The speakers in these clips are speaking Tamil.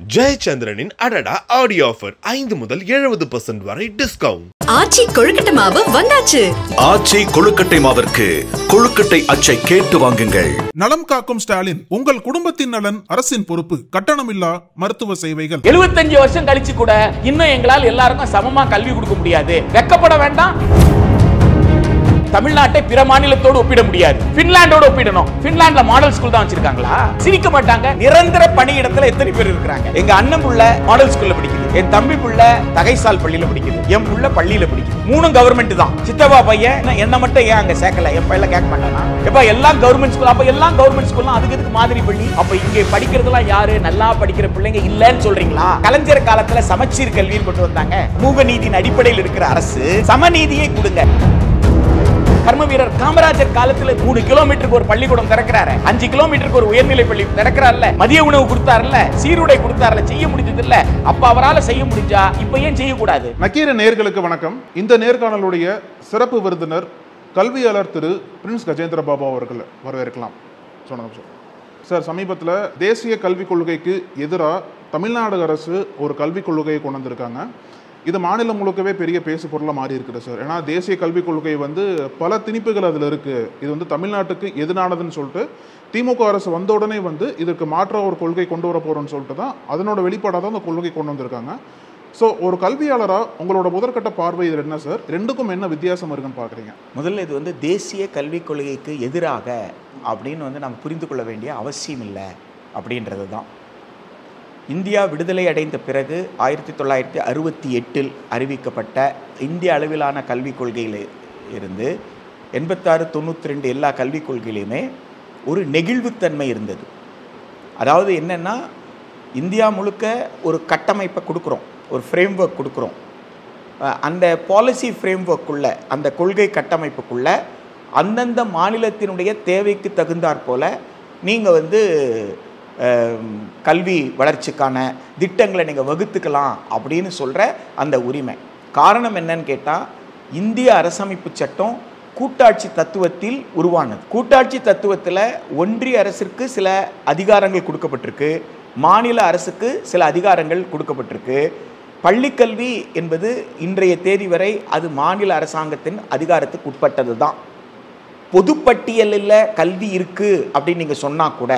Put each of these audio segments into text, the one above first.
ஜெயச்சந்திரனின் அடடா ஆடியோ ஆஃபர் 5 முதல் 70% வரை டிஸ்கவுண்ட். ஆச்சி கொழுக்கட்டை மாவு வந்தாச்சு. ஆச்சி கொழுக்கட்டை மாவிற்கு கொழுக்கட்டை அச்சை கேட்டு வாங்குங்கள். நலம் காக்கும் ஸ்டாலின், உங்கள் குடும்பத்தின் நலன் அரசின் பொறுப்பு. கட்டணமில்லா மருத்துவ சேவைகள். 75 வருஷம் கழிச்சு கூட இன்னும் எங்களால் எல்லாருக்கும் சமமா கல்வி கொடுக்க முடியாது. வெக்கப்பட வேண்டாம். தமிழ்நாட்டை பிற மாநிலத்தோடு ஒப்பிட முடியாது. பின்லாண்டோடு ஒப்பிடணும். பின்லாண்ட்ல மாடல் ஸ்கூல் தான் வச்சிருக்காங்களா? சிரிக்க மாட்டாங்க. நிரந்தர பணியிடத்துல எத்தனை பேர் இருக்காங்க? எங்க அண்ணன் புள்ள மாடல் ஸ்கூல்ல படிக்குது, என் தம்பி புள்ள தகைசால் பள்ளியில படிக்குது, என் புள்ள பள்ளியில படிக்குது. மூணும் கவர்மெண்ட் தான். சித்தப்பா பையன் என்ன மட்டும் ஏன் அங்க சேர்க்கல? என் பையல கேட்க மாட்டானா? எப்ப எல்லாம் கவர்மெண்ட் ஸ்கூல்? அப்ப எல்லாம் கவர்மெண்ட் ஸ்கூல் அதுக்கு எதுக்கு மாதிரி பள்ளி? அப்ப இங்க படிக்கிறதுலாம் யாரு? நல்லா படிக்கிற பிள்ளைங்க இல்லன்னு சொல்றீங்களா? கலைஞர் காலத்துல சமச்சீர் கல்வியை கொண்டு வந்தாங்க. சமூக நீதியின் அடிப்படையில் இருக்கிற அரசு சமநீதியை கொடுங்க. கர்ம வீரர் காமராஜர் காலத்துல 3 கிலோமீட்டருக்கு ஒரு பள்ளிக்கூடம் திறக்கிறாரு, 5 கிலோமீட்டருக்கு ஒரு உயர்நிலை பள்ளி திறக்கிறார்ல, மதிய உணவு கொடுத்தாருல்ல, சீருடை கொடுத்தாருல, செய்ய முடிஞ்சது இல்ல. அப்ப அவரால் செய்ய முடிஞ்சா இப்ப ஏன் செய்யக்கூடாது? நக்கீர நேயர்களுக்கு வணக்கம். இந்த நேர்காணலுடைய சிறப்பு விருந்தினர் கல்வியாளர் திரு பிரின்ஸ் கஜேந்திர பாபு அவர்கள் வரவேற்கலாம். சார், சமீபத்தில் தேசிய கல்விக் கொள்கைக்கு எதிராக தமிழ்நாடு அரசு ஒரு கல்விக் கொள்கையை கொண்டு வந்திருக்காங்க. இது மாநிலம் முழுக்கவே பெரிய பேசு பொருளாக மாறி இருக்குது சார். ஏன்னா தேசிய கல்விக் கொள்கை பல திணிப்புகள் அதில் இருக்குது. இது தமிழ்நாட்டுக்கு எதிரானதுன்னு சொல்லிட்டு திமுக அரசு வந்த உடனே இதற்கு மாற்ற ஒரு கொள்கை கொண்டு வர போகிறோன்னு சொல்லிட்டு தான் அதனோட வெளிப்பாடாக தான் அந்த கொள்கை கொண்டு வந்திருக்காங்க. ஸோ ஒரு கல்வியாளராக உங்களோட முதற்கட்ட பார்வை இது என்ன சார்? ரெண்டுக்கும் என்ன வித்தியாசம் இருக்குன்னு பார்க்குறீங்க? முதல்ல இது தேசிய கல்விக் கொள்கைக்கு எதிராக அப்படின்னு நம்ம புரிந்து கொள்ள வேண்டிய அவசியம் இல்லை அப்படின்றது தான். இந்தியா விடுதலை அடைந்த பிறகு 1968 அறிவிக்கப்பட்ட இந்திய அளவிலான கல்விக் கொள்கையில் இருந்து 86, 92 எல்லா கல்விக் கொள்கையிலையுமே ஒரு நெகிழ்வுத்தன்மை இருந்தது. அதாவது என்னென்னா, இந்தியா முழுக்க ஒரு கட்டமைப்பை கொடுக்குறோம், ஒரு ஃப்ரேம் ஒர்க் கொடுக்குறோம். அந்த பாலிசி ஃப்ரேம் ஒர்க்குள்ளே, அந்த கொள்கை கட்டமைப்புக்குள்ளே அந்தந்த மாநிலத்தினுடைய தேவைக்கு தகுந்தாற் போல் நீங்கள் கல்வி வளர்ச்சிக்கான திட்டங்களை நீங்கள் வகுத்துக்கலாம் அப்படின்னு சொல்கிற அந்த உரிமை. காரணம் என்னன்னு கேட்டால், இந்திய அரசமைப்பு சட்டம் கூட்டாட்சி தத்துவத்தில் உருவானது. கூட்டாட்சி தத்துவத்தில் ஒன்றிய அரசிற்கு சில அதிகாரங்கள் கொடுக்கப்பட்டிருக்கு, மாநில அரசுக்கு சில அதிகாரங்கள் கொடுக்கப்பட்டிருக்கு. பள்ளிக்கல்வி என்பது இன்றைய தேதி வரை அது மாநில அரசாங்கத்தின் அதிகாரத்துக்கு உட்பட்டது தான். பொதுப்பட்டியலில் கல்வி இருக்குது அப்படின்னு நீங்கள் சொன்னால் கூட,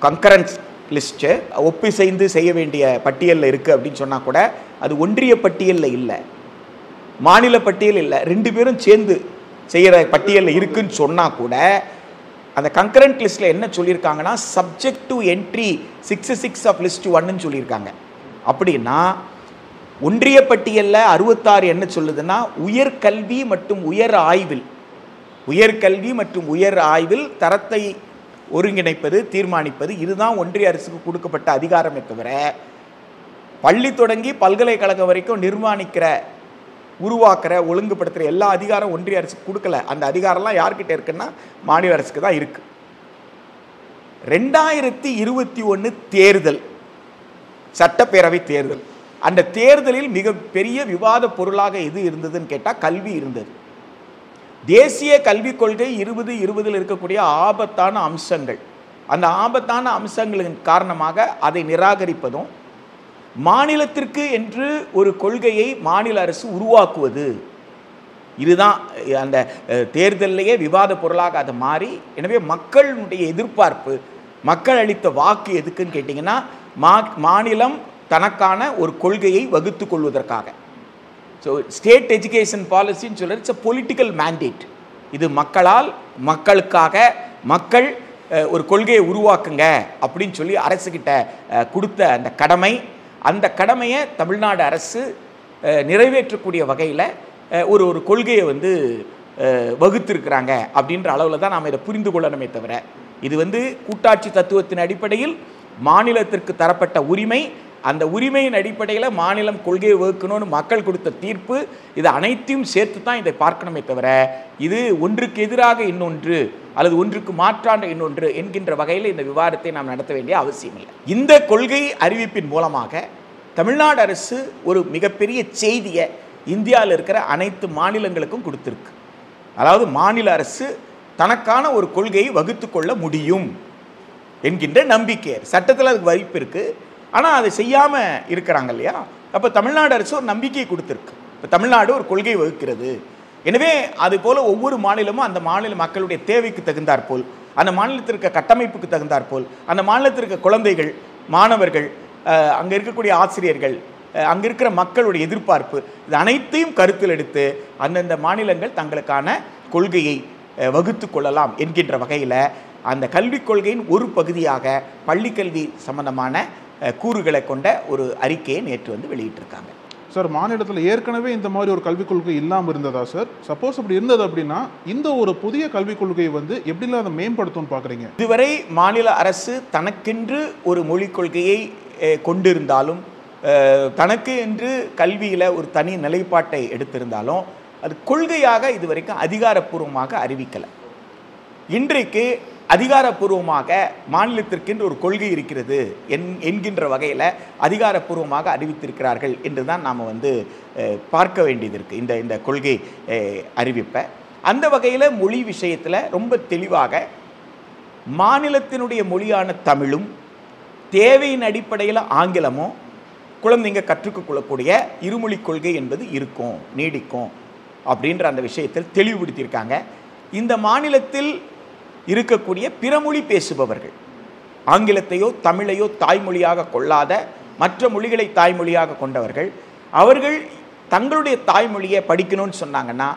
கன்கரன்ஸ் லிஸ்ட்டு ஒப்பிசைந்து செய்ய வேண்டிய பட்டியலில் இருக்குது அப்படின்னு சொன்னால் கூட அது ஒன்றிய பட்டியலில் இல்லை, மாநில பட்டியல் இல்லை, 2 பேரும் சேர்ந்து செய்கிற பட்டியலில் இருக்குன்னு சொன்னால் கூட அந்த கன்கரண்ட் லிஸ்ட்டில் என்ன சொல்லியிருக்காங்கன்னா, subject to entry 66 of list 1ன்னு சொல்லியிருக்காங்க. அப்படின்னா ஒன்றிய பட்டியலில் 66 என்ன சொல்லுதுன்னா, உயர்கல்வி மற்றும் உயர்கல்வி மற்றும் உயர் ஆய்வில் தரத்தை ஒருங்கிணைப்பது, தீர்மானிப்பது, இதுதான் ஒன்றிய அரசுக்கு கொடுக்கப்பட்ட அதிகாரமே தவிர பள்ளி தொடங்கி பல்கலைக்கழகம் வரைக்கும் நிர்மாணிக்கிற, உருவாக்குற, ஒழுங்குபடுத்துகிற எல்லா அதிகாரம் ஒன்றிய அரசுக்கு கொடுக்கல. அந்த அதிகாரம்லாம் யார்கிட்ட இருக்குன்னா மாநில அரசுக்கு தான் இருக்கு. 2021 தேர்தல், சட்டப்பேரவை தேர்தல், அந்த தேர்தலில் மிகப்பெரிய விவாத பொருளாக எது இருந்ததுன்னு கேட்டால் கல்வி இருந்தது. தேசிய கல்விக் கொள்கை 2020 இருக்கக்கூடிய ஆபத்தான அம்சங்கள், அந்த ஆபத்தான அம்சங்களின் காரணமாக அதை நிராகரிப்பதும், மாநிலத்திற்கு என்று ஒரு கொள்கையை மாநில அரசு உருவாக்குவது, இதுதான் அந்த தேர்தலிலேயே விவாத பொருளாக அதை மாறி. எனவே மக்களுடைய எதிர்பார்ப்பு, மக்கள் அளித்த வாக்கு எதுக்குன்னு கேட்டிங்கன்னா, மாநிலம் தனக்கான ஒரு கொள்கையை வகுத்து கொள்வதற்காக. ஸோ ஸ்டேட் எஜுகேஷன் பாலிசின்னு சொல்கிறது இட்ஸ் அ பொலிட்டிக்கல் மேண்டேட். இது மக்களுக்காக மக்கள் ஒரு கொள்கையை உருவாக்குங்க அப்படின்னு சொல்லி அரசுக்கிட்ட கொடுத்த அந்த கடமை, அந்த கடமையை தமிழ்நாடு அரசு நிறைவேற்றக்கூடிய வகையில் ஒரு கொள்கையை வகுத்திருக்கிறாங்க அப்படின்ற அளவில் தான் நாம் இதை புரிந்து கொள்ளணுமே தவிர, இது கூட்டாட்சி தத்துவத்தின் அடிப்படையில் மாநிலத்திற்கு தரப்பட்ட உரிமை, அந்த உரிமையின் அடிப்படையில் மாநிலம் கொள்கையை வகுக்கணும்னு மக்கள் கொடுத்த தீர்ப்பு, இது அனைத்தையும் சேர்த்து தான் இதை பார்க்கணுமே தவிர, இது ஒன்றுக்கு எதிராக இன்னொன்று அல்லது ஒன்றுக்கு மாற்றான இன்னொன்று என்கின்ற வகையில் இந்த விவாதத்தை நாம் நடத்த வேண்டிய அவசியம் இல்லை. இந்த கொள்கை அறிவிப்பின் மூலமாக தமிழ்நாடு அரசு ஒரு மிகப்பெரிய செய்தியை இந்தியாவில் இருக்கிற அனைத்து மாநிலங்களுக்கும் கொடுத்துருக்கு. அதாவது மாநில அரசு தனக்கான ஒரு கொள்கையை வகுத்து கொள்ள முடியும் என்கின்ற நம்பிக்கை. சட்டத்தில் அதுக்கு வாய்ப்பு இருக்குது. ஆனால் அதை செய்யாமல் இருக்கிறாங்க இல்லையா? அப்போ தமிழ்நாடு அரசு ஒரு நம்பிக்கையை கொடுத்துருக்கு. இப்போ தமிழ்நாடு ஒரு கொள்கை வகுக்கிறது. எனவே அது போல் ஒவ்வொரு மாநிலமும் அந்த மாநில மக்களுடைய தேவைக்கு தகுந்தாற்போல், அந்த மாநிலத்திற்கு கட்டமைப்புக்கு தகுந்தாற்போல், அந்த மாநிலத்திற்கு குழந்தைகள், மாணவர்கள், அங்கே இருக்கக்கூடிய ஆசிரியர்கள், அங்கே இருக்கிற மக்களுடைய எதிர்பார்ப்பு, இது அனைத்தையும் கருத்தில் எடுத்து அந்தந்த மாநிலங்கள் தங்களுக்கான கொள்கையை வகுத்து கொள்ளலாம் என்கின்ற வகையில் அந்த கல்விக் கொள்கையின் ஒரு பகுதியாக பள்ளிக்கல்வி சம்பந்தமான கூறுகளை கொண்ட ஒரு அறிக்கையை நேற்று வந்து வெளியிட்டிருக்காங்க. சார், மாநிலத்தில் ஏற்கனவே இந்த மாதிரி ஒரு கல்விக் கொள்கை இல்லாமல் இருந்ததா சார்? சப்போஸ் அப்படி இருந்தது அப்படின்னா இந்த ஒரு புதிய கல்விக் கொள்கையை வந்து எப்படிலாம் அதை மேம்படுத்தும்னு பார்க்குறீங்க? இதுவரை மாநில அரசு தனக்கென்று ஒரு மொழிக் கொள்கையை கொண்டிருந்தாலும், தனக்கு என்று கல்வியில் ஒரு தனி நிலைப்பாட்டை எடுத்திருந்தாலும் அது கொள்கையாக இதுவரைக்கும் அதிகாரப்பூர்வமாக அறிவிக்கலை. இன்றைக்கு அதிகாரப்பூர்வமாக மாநிலத்திற்கென்று ஒரு கொள்கை இருக்கிறது என்கின்ற வகையில் அதிகாரப்பூர்வமாக அறிவித்திருக்கிறார்கள் என்று தான் நாம் வந்து பார்க்க வேண்டியது இருக்குது இந்த கொள்கை அறிவிப்பை. அந்த வகையில் மொழி விஷயத்தில் ரொம்ப தெளிவாக மாநிலத்தினுடைய மொழியான தமிழும் தேவையின் அடிப்படையில் ஆங்கிலமும் குழந்தைங்க கற்றுக்கொள்ளக்கூடிய இருமொழி கொள்கை என்பது இருக்கும், நீடிக்கும் அப்படின்ற அந்த விஷயத்தில் தெளிவுபடுத்தியிருக்காங்க. இந்த மாநிலத்தில் இருக்கக்கூடிய பிறமொழி பேசுபவர்கள், ஆங்கிலத்தையோ தமிழையோ தாய்மொழியாக கொள்ளாத மற்ற மொழிகளை தாய்மொழியாக கொண்டவர்கள், அவர்கள் தங்களுடைய தாய்மொழியை படிக்கணும்னு சொன்னாங்கன்னா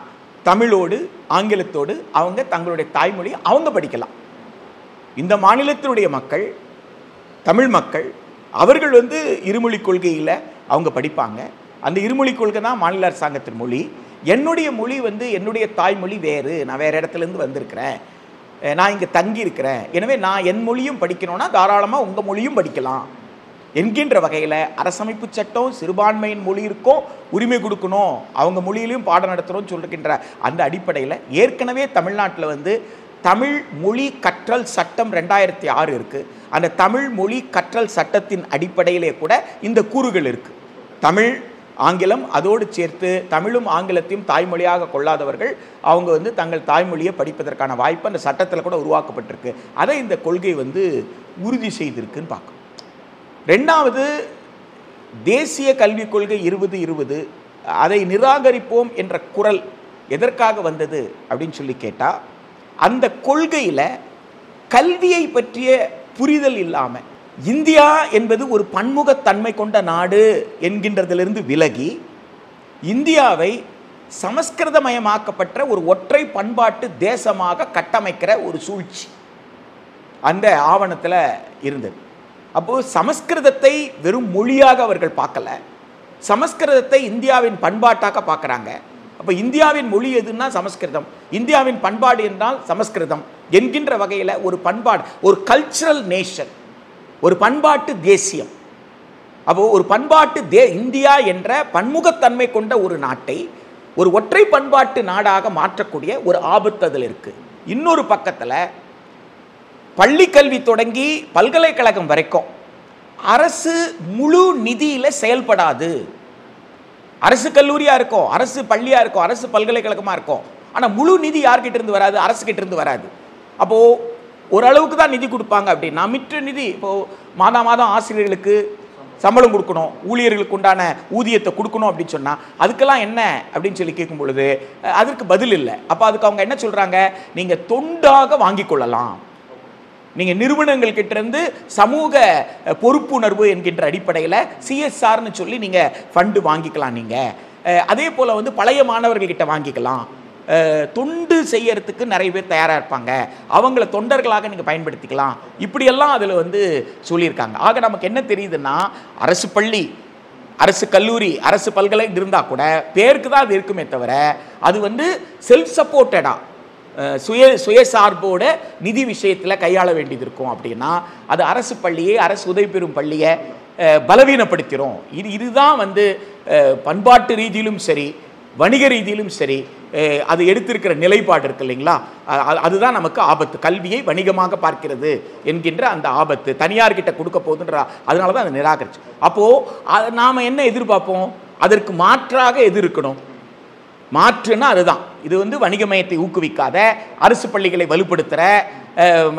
தமிழோடு ஆங்கிலத்தோடு அவங்க தங்களுடைய தாய்மொழியை அவங்க படிக்கலாம். இந்த மாநிலத்தினுடைய மக்கள், தமிழ் மக்கள், அவர்கள் வந்து இருமொழி கொள்கையில் அவங்க படிப்பாங்க. அந்த இருமொழி கொள்கை தான் மாநில அரசாங்கத்தின் மொழி. என்னுடைய மொழி வந்து என்னுடைய தாய்மொழி வேறு, நான் வேறு இடத்துலேருந்து வந்திருக்கிறேன், நான் இங்கே தங்கி இருக்கிறேன், எனவே நான் என் மொழியும் படிக்கணும்னா தாராளமாக உங்கள் மொழியும் படிக்கலாம் என்கின்ற வகையில் அரசமைப்பு சட்டம் சிறுபான்மையின் மொழியிருக்கும் உரிமை கொடுக்கணும், அவங்க மொழியிலையும் பாடம் நடத்துகிறோம்னு சொல்லிருக்கின்ற அந்த அடிப்படையில் ஏற்கனவே தமிழ்நாட்டில் வந்து தமிழ் மொழி கற்றல் சட்டம் 2006 இருக்குது. அந்த தமிழ் மொழி கற்றல் சட்டத்தின் அடிப்படையிலே கூட இந்த கூறுகள் இருக்குது. தமிழ், ஆங்கிலம் அதோடு சேர்த்து தமிழும் ஆங்கிலத்தையும் தாய்மொழியாக கொள்ளாதவர்கள் அவங்க வந்து தங்கள் தாய்மொழியை படிப்பதற்கான வாய்ப்பு அந்த சட்டத்தில் கூட உருவாக்கப்பட்டிருக்கு. அதை இந்த கொள்கை வந்து உறுதி செய்திருக்குன்னு பார்க்கணும். ரெண்டாவது, தேசிய கல்விக் கொள்கை 2020 அதை நிராகரிப்போம் என்ற குரல் எதற்காக வந்தது அப்படின்னு சொல்லி கேட்டால், அந்த கொள்கையில் கல்வியை பற்றிய புரிதல் இல்லாமல் இந்தியா என்பது ஒரு பன்முகத்தன்மை கொண்ட நாடு என்கின்றதிலிருந்து விலகி இந்தியாவை சமஸ்கிருதமயமாக்கப்பட்ட ஒரு ஒற்றை பண்பாட்டு தேசமாக கட்டமைக்கிற ஒரு சூழ்ச்சி அந்த ஆவணத்தில் இருந்தது. அப்போது சமஸ்கிருதத்தை வெறும் மொழியாக அவர்கள் பார்க்கல, சமஸ்கிருதத்தை இந்தியாவின் பண்பாட்டாக பார்க்குறாங்க. அப்போ இந்தியாவின் மொழி எதுன்னா சமஸ்கிருதம், இந்தியாவின் பண்பாடு என்றால் சமஸ்கிருதம் என்கின்ற வகையில் ஒரு பண்பாடு, ஒரு கல்ச்சுரல் நேஷன், ஒரு பண்பாட்டு தேசியம். அப்போது ஒரு பண்பாட்டு இந்தியா என்ற பன்முகத்தன்மை கொண்ட ஒரு நாட்டை ஒரு ஒற்றை பண்பாட்டு நாடாக மாற்றக்கூடிய ஒரு ஆபத்து அதில் இருக்குது. இன்னொரு பக்கத்தில் பள்ளி கல்வி தொடங்கி பல்கலைக்கழகம் வரைக்கும் அரசு முழு நிதியில் செயல்படாது. அரசு கல்லூரியாக இருக்கும், அரசு பள்ளியாக இருக்கும், அரசு பல்கலைக்கழகமாக இருக்கும், ஆனால் முழு நிதி யார்கிட்ட இருந்து வராது? அரசுகிட்ட இருந்து வராது. அப்போது ஓரளவுக்கு தான் நிதி கொடுப்பாங்க அப்படின்னா மிற்ற நிதி, இப்போது மாதம் ஆசிரியர்களுக்கு சம்பளம் கொடுக்கணும், ஊழியர்களுக்கு உண்டான ஊதியத்தை கொடுக்கணும் அப்படின்னு சொன்னால் அதுக்கெல்லாம் என்ன அப்படின்னு சொல்லி கேட்கும் பொழுது அதற்கு பதில் இல்லை. அப்போ அதுக்கு அவங்க என்ன சொல்கிறாங்க, நீங்கள் தொண்டாக வாங்கி கொள்ளலாம், நீங்கள் நிறுவனங்கள் கிட்டேருந்து சமூக பொறுப்புணர்வு என்கின்ற அடிப்படையில் சிஎஸ்ஆர்னு சொல்லி நீங்கள் ஃபண்டு வாங்கிக்கலாம். நீங்கள் அதே போல் வந்து பழைய மாணவர்கள்கிட்ட வாங்கிக்கலாம். தொண்டு செய்யறதுக்கு நிறைய பேர் தயாராக இருப்பாங்க, அவங்கள தொண்டர்களாக நீங்கள் பயன்படுத்திக்கலாம். இப்படியெல்லாம் அதில் வந்து சொல்லியிருக்காங்க. ஆக நமக்கு என்ன தெரியுதுன்னா, அரசு பள்ளி, அரசு கல்லூரி, அரசு பல்கலை இருந்தால் கூட பேருக்கு தான் அது இருக்குமே தவிர அது வந்து செல்ஃப் சப்போர்ட்டடாக சுயசார்போட நிதி விஷயத்தில் கையாள வேண்டியது இருக்கும். அப்படின்னா அது அரசு பள்ளியை, அரசு உதவி பெறும் பள்ளியை பலவீனப்படுத்திடும். இதுதான் வந்து பண்பாட்டு ரீதியிலும் சரி வணிக ரீதியிலும் சரி அது எடுத்திருக்கிற நிலைப்பாடு இருக்கு இல்லைங்களா, அதுதான் நமக்கு ஆபத்து. கல்வியை வணிகமாக பார்க்கிறது என்கின்ற அந்த ஆபத்து தனியார்கிட்ட கொடுக்க போகுதுன்ற, அதனால தான் அதை நிராகரிச்சு. அப்போது நாம் என்ன எதிர்பார்ப்போம், அதற்கு மாற்றாக எது இருக்கணும்? மாற்றுன்னா அதுதான். இது வந்து வணிகமயத்தை ஊக்குவிக்காத, அரசு பள்ளிகளை வலுப்படுத்துகிற,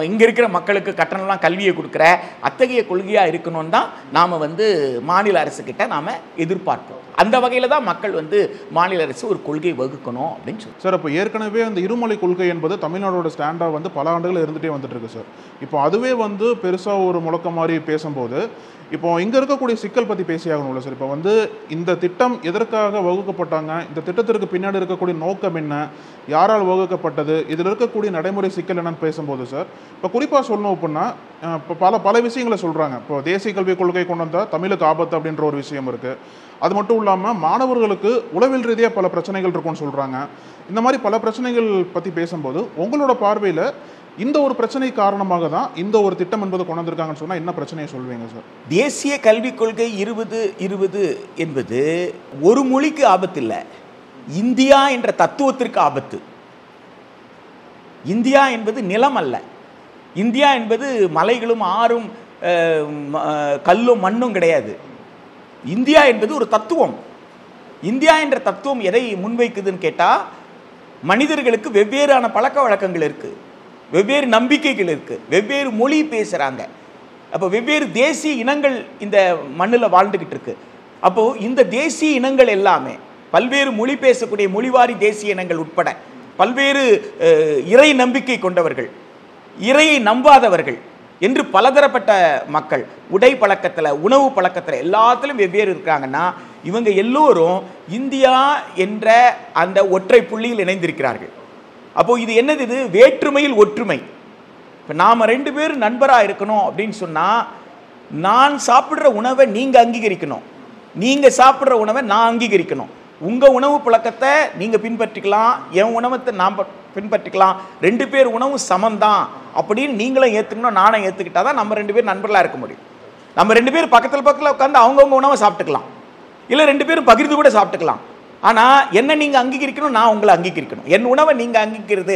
இங்கே இருக்கிற மக்களுக்கு கட்டணம்லாம் கல்வியை கொடுக்குற அத்தகைய கொள்கையாக இருக்கணும்னு தான் நாம் வந்து மாநில அரசுக்கிட்ட நாம் எதிர்பார்ப்போம். அந்த வகையில் தான் மக்கள் வந்து மாநில அரசு ஒரு கொள்கை வகுக்கணும் அப்படின்னு சொல்லி. சார், இப்போ ஏற்கனவே அந்த இருமொழி கொள்கை என்பது தமிழ்நாடோட ஸ்டாண்டாக வந்து பல ஆண்டுகள் இருந்துகிட்டே வந்துட்டு இருக்கு சார். இப்போ அதுவே வந்து பெருசாக ஒரு முழக்கம் மாதிரி பேசும்போது இப்போ இங்கே இருக்கக்கூடிய சிக்கல் பற்றி பேசியாகணும்ல சார். இப்போ வந்து இந்த திட்டம் எதற்காக வகுக்கப்பட்டாங்க, இந்த திட்டத்திற்கு பின்னாடி இருக்கக்கூடிய நோக்கம் என்ன, யாரால் வகுக்கப்பட்டது, இதில் இருக்கக்கூடிய நடைமுறை சிக்கல் என்னன்னு பேசும்போது சார், இப்போ குறிப்பாக சொல்லணும் அப்படின்னா இப்போ பல விஷயங்களை சொல்கிறாங்க. இப்போ தேசிய கல்விக் கொள்கை கொண்டு வந்தால் தமிழுக்கு ஆபத்து அப்படின்ற ஒரு விஷயம் இருக்குது. அது மட்டும் இல்லாமல் மாணவர்களுக்கு உளவியல் ரீதியாக பல பிரச்சனைகள் இருக்குன்னு சொல்கிறாங்க. இந்த மாதிரி பல பிரச்சனைகள் பற்றி பேசும்போது உங்களோட பார்வையில் இந்த ஒரு பிரச்சனை காரணமாக தான் இந்த ஒரு திட்டம் என்பது கொண்டு வந்திருக்காங்கன்னு சொன்னால் என்ன பிரச்சனையை சொல்வீங்க சார்? தேசிய கல்விக் கொள்கை 2020 என்பது ஒரு மொழிக்கு ஆபத்து இல்லை, இந்தியா என்ற தத்துவத்திற்கு ஆபத்து. இந்தியா என்பது நிலம் அல்ல, இந்தியா என்பது மலைகளும் ஆறும் கல்லும் மண்ணும் கிடையாது. இந்தியா என்பது ஒரு தத்துவம். இந்தியா என்ற தத்துவம் எதை முன்வைக்குதுன்னு கேட்டால், மனிதர்களுக்கு வெவ்வேறான பழக்க வழக்கங்கள் இருக்குது, வெவ்வேறு நம்பிக்கைகள் இருக்குது, வெவ்வேறு மொழி பேசுகிறாங்க. அப்போ வெவ்வேறு தேசிய இனங்கள் இந்த மண்ணில் வாழ்ந்துக்கிட்டு இருக்கு. அப்போது இந்த தேசிய இனங்கள் எல்லாமே பல்வேறு மொழி பேசக்கூடிய மொழிவாரி தேசிய இனங்கள் உட்பட பல்வேறு இறை நம்பிக்கை கொண்டவர்கள், இறையை நம்பாதவர்கள் என்று பலதரப்பட்ட மக்கள் உடை பழக்கத்தில், உணவு பழக்கத்தில் எல்லாத்திலும் வெவ்வேறு இருக்கிறாங்கன்னா, இவங்க எல்லோரும் இந்தியா என்ற அந்த ஒற்றை புள்ளியில் இணைந்திருக்கிறார்கள். அப்போது இது என்னது? இது வேற்றுமையில் ஒற்றுமை. இப்போ நாம் 2 பேரும் நண்பராக இருக்கணும் அப்படின்னு சொன்னால், நான் சாப்பிட்ற உணவை நீங்கள் அங்கீகரிக்கணும், நீங்கள் சாப்பிட்ற உணவை நான் அங்கீகரிக்கணும். உங்கள் உணவு பழக்கத்தை நீங்கள் பின்பற்றிக்கலாம், என் உணவத்தை நான் பின்பற்றிக்கலாம், 2 பேர் உணவும் சமந்தான் அப்படின்னு நீங்களும் ஏற்றுக்கணும், நானும் ஏற்றுக்கிட்டா தான் நம்ம 2 பேர் நண்பர்களாக இருக்க முடியும். நம்ம 2 பேர் பக்கத்தில் உட்காந்து அவங்கவுங்க உணவை சாப்பிட்டுக்கலாம், இல்லை 2 பேரும் பகிர்ந்து கூட சாப்பிட்டுக்கலாம். ஆனால் என்ன நீங்கள் அங்கீகரிக்கணும், நான் உங்களை அங்கீகரிக்கணும். என் உணவை நீங்கள் அங்கீகரிக்கிறது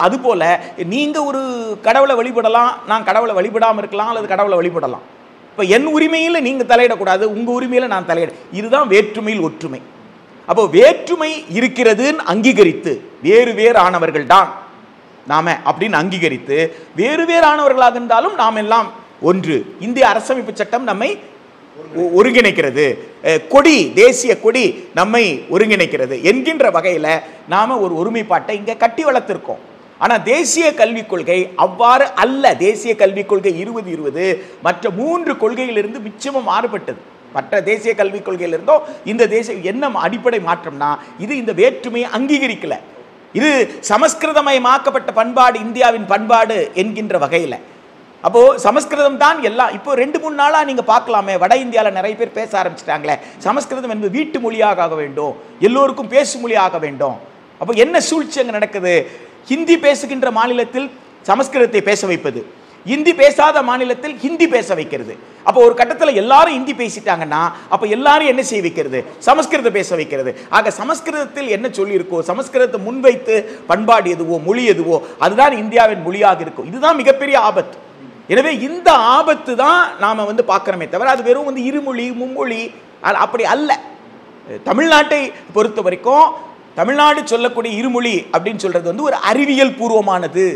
அதுபோல் நீங்கள் ஒரு கடவுளை வழிபடலாம், நான் கடவுளை வழிபடாமல் இருக்கலாம், அல்லது கடவுளை வழிபடலாம். இப்போ என் உரிமையில் நீங்கள் தலையிடக்கூடாது, உங்கள் உரிமையில் நான் தலையிட. இதுதான் வேற்றுமையில் ஒற்றுமை. அப்போ வேற்றுமை இருக்கிறதுன்னு அங்கீகரித்து, வேறு வேறு ஆனவர்கள் தான் நாம அப்படின்னு அங்கீகரித்து, வேறு வேறு ஆனவர்களாக இருந்தாலும் நாம் எல்லாம் ஒன்று. இந்திய அரசமைப்பு சட்டம் நம்மை ஒருங்கிணைக்கிறது, கொடி, தேசிய கொடி நம்மை ஒருங்கிணைக்கிறது என்கின்ற வகையில் நாம் ஒரு ஒருமைப்பாட்டை இங்கே கட்டி வளர்த்திருக்கோம். ஆனால் தேசிய கல்விக் கொள்கை அவ்வாறு அல்ல. தேசிய கல்விக் கொள்கை 2020 மற்ற 3 கொள்கையிலிருந்து நிச்சயமாக மாறுபட்டது. மற்ற தேசிய கல்விக் கொள்கையிலிருந்தோ இந்த தேசிய என்ன அடிப்படை மாற்றம்னா, இது இந்த வேற்றுமையை அங்கீகரிக்கல. இது சமஸ்கிருதமயமாக்கப்பட்ட பண்பாடு, இந்தியாவின் பண்பாடு என்கின்ற வகையில். அப்போது சமஸ்கிருதம் தான் எல்லாம். இப்போ 2-3 நாளாக நீங்கள் பார்க்கலாமே, வட இந்தியாவில் நிறைய பேர் பேச ஆரம்பிச்சிட்டாங்களே, சமஸ்கிருதம் என்பது வீட்டு மொழியாக ஆக வேண்டும், எல்லோருக்கும் பேசும் மொழி ஆக வேண்டும். அப்போ என்ன சூழ்ச்சி அங்கே நடக்குது? ஹிந்தி பேசுகின்ற மாநிலத்தில் சமஸ்கிருதத்தை பேச வைப்பது, ஹிந்தி பேசாத மாநிலத்தில் ஹிந்தி பேச வைக்கிறது. அப்போ ஒரு கட்டத்தில் எல்லாரும் ஹிந்தி பேசிட்டாங்கன்னா, அப்போ எல்லாரும் என்ன செய்ய வைக்கிறது? சமஸ்கிருதம் பேச வைக்கிறது. ஆக சமஸ்கிருதத்தில் என்ன சொல்லியிருக்கோ, சமஸ்கிருதத்தை முன்வைத்து பண்பாடு எதுவோ, மொழி எதுவோ, அதுதான் இந்தியாவின் மொழியாக இருக்கும். இதுதான் மிகப்பெரிய ஆபத்து. எனவே இந்த ஆபத்து தான் நாம் பார்க்குறோமே தவிர, அது வெறும் இருமொழி மும்மொழி அப்படி அல்ல. தமிழ்நாட்டை பொறுத்த வரைக்கும் தமிழ்நாடு சொல்லக்கூடிய இருமொழி அப்படின்னு சொல்கிறது ஒரு அறிவியல் பூர்வமானது.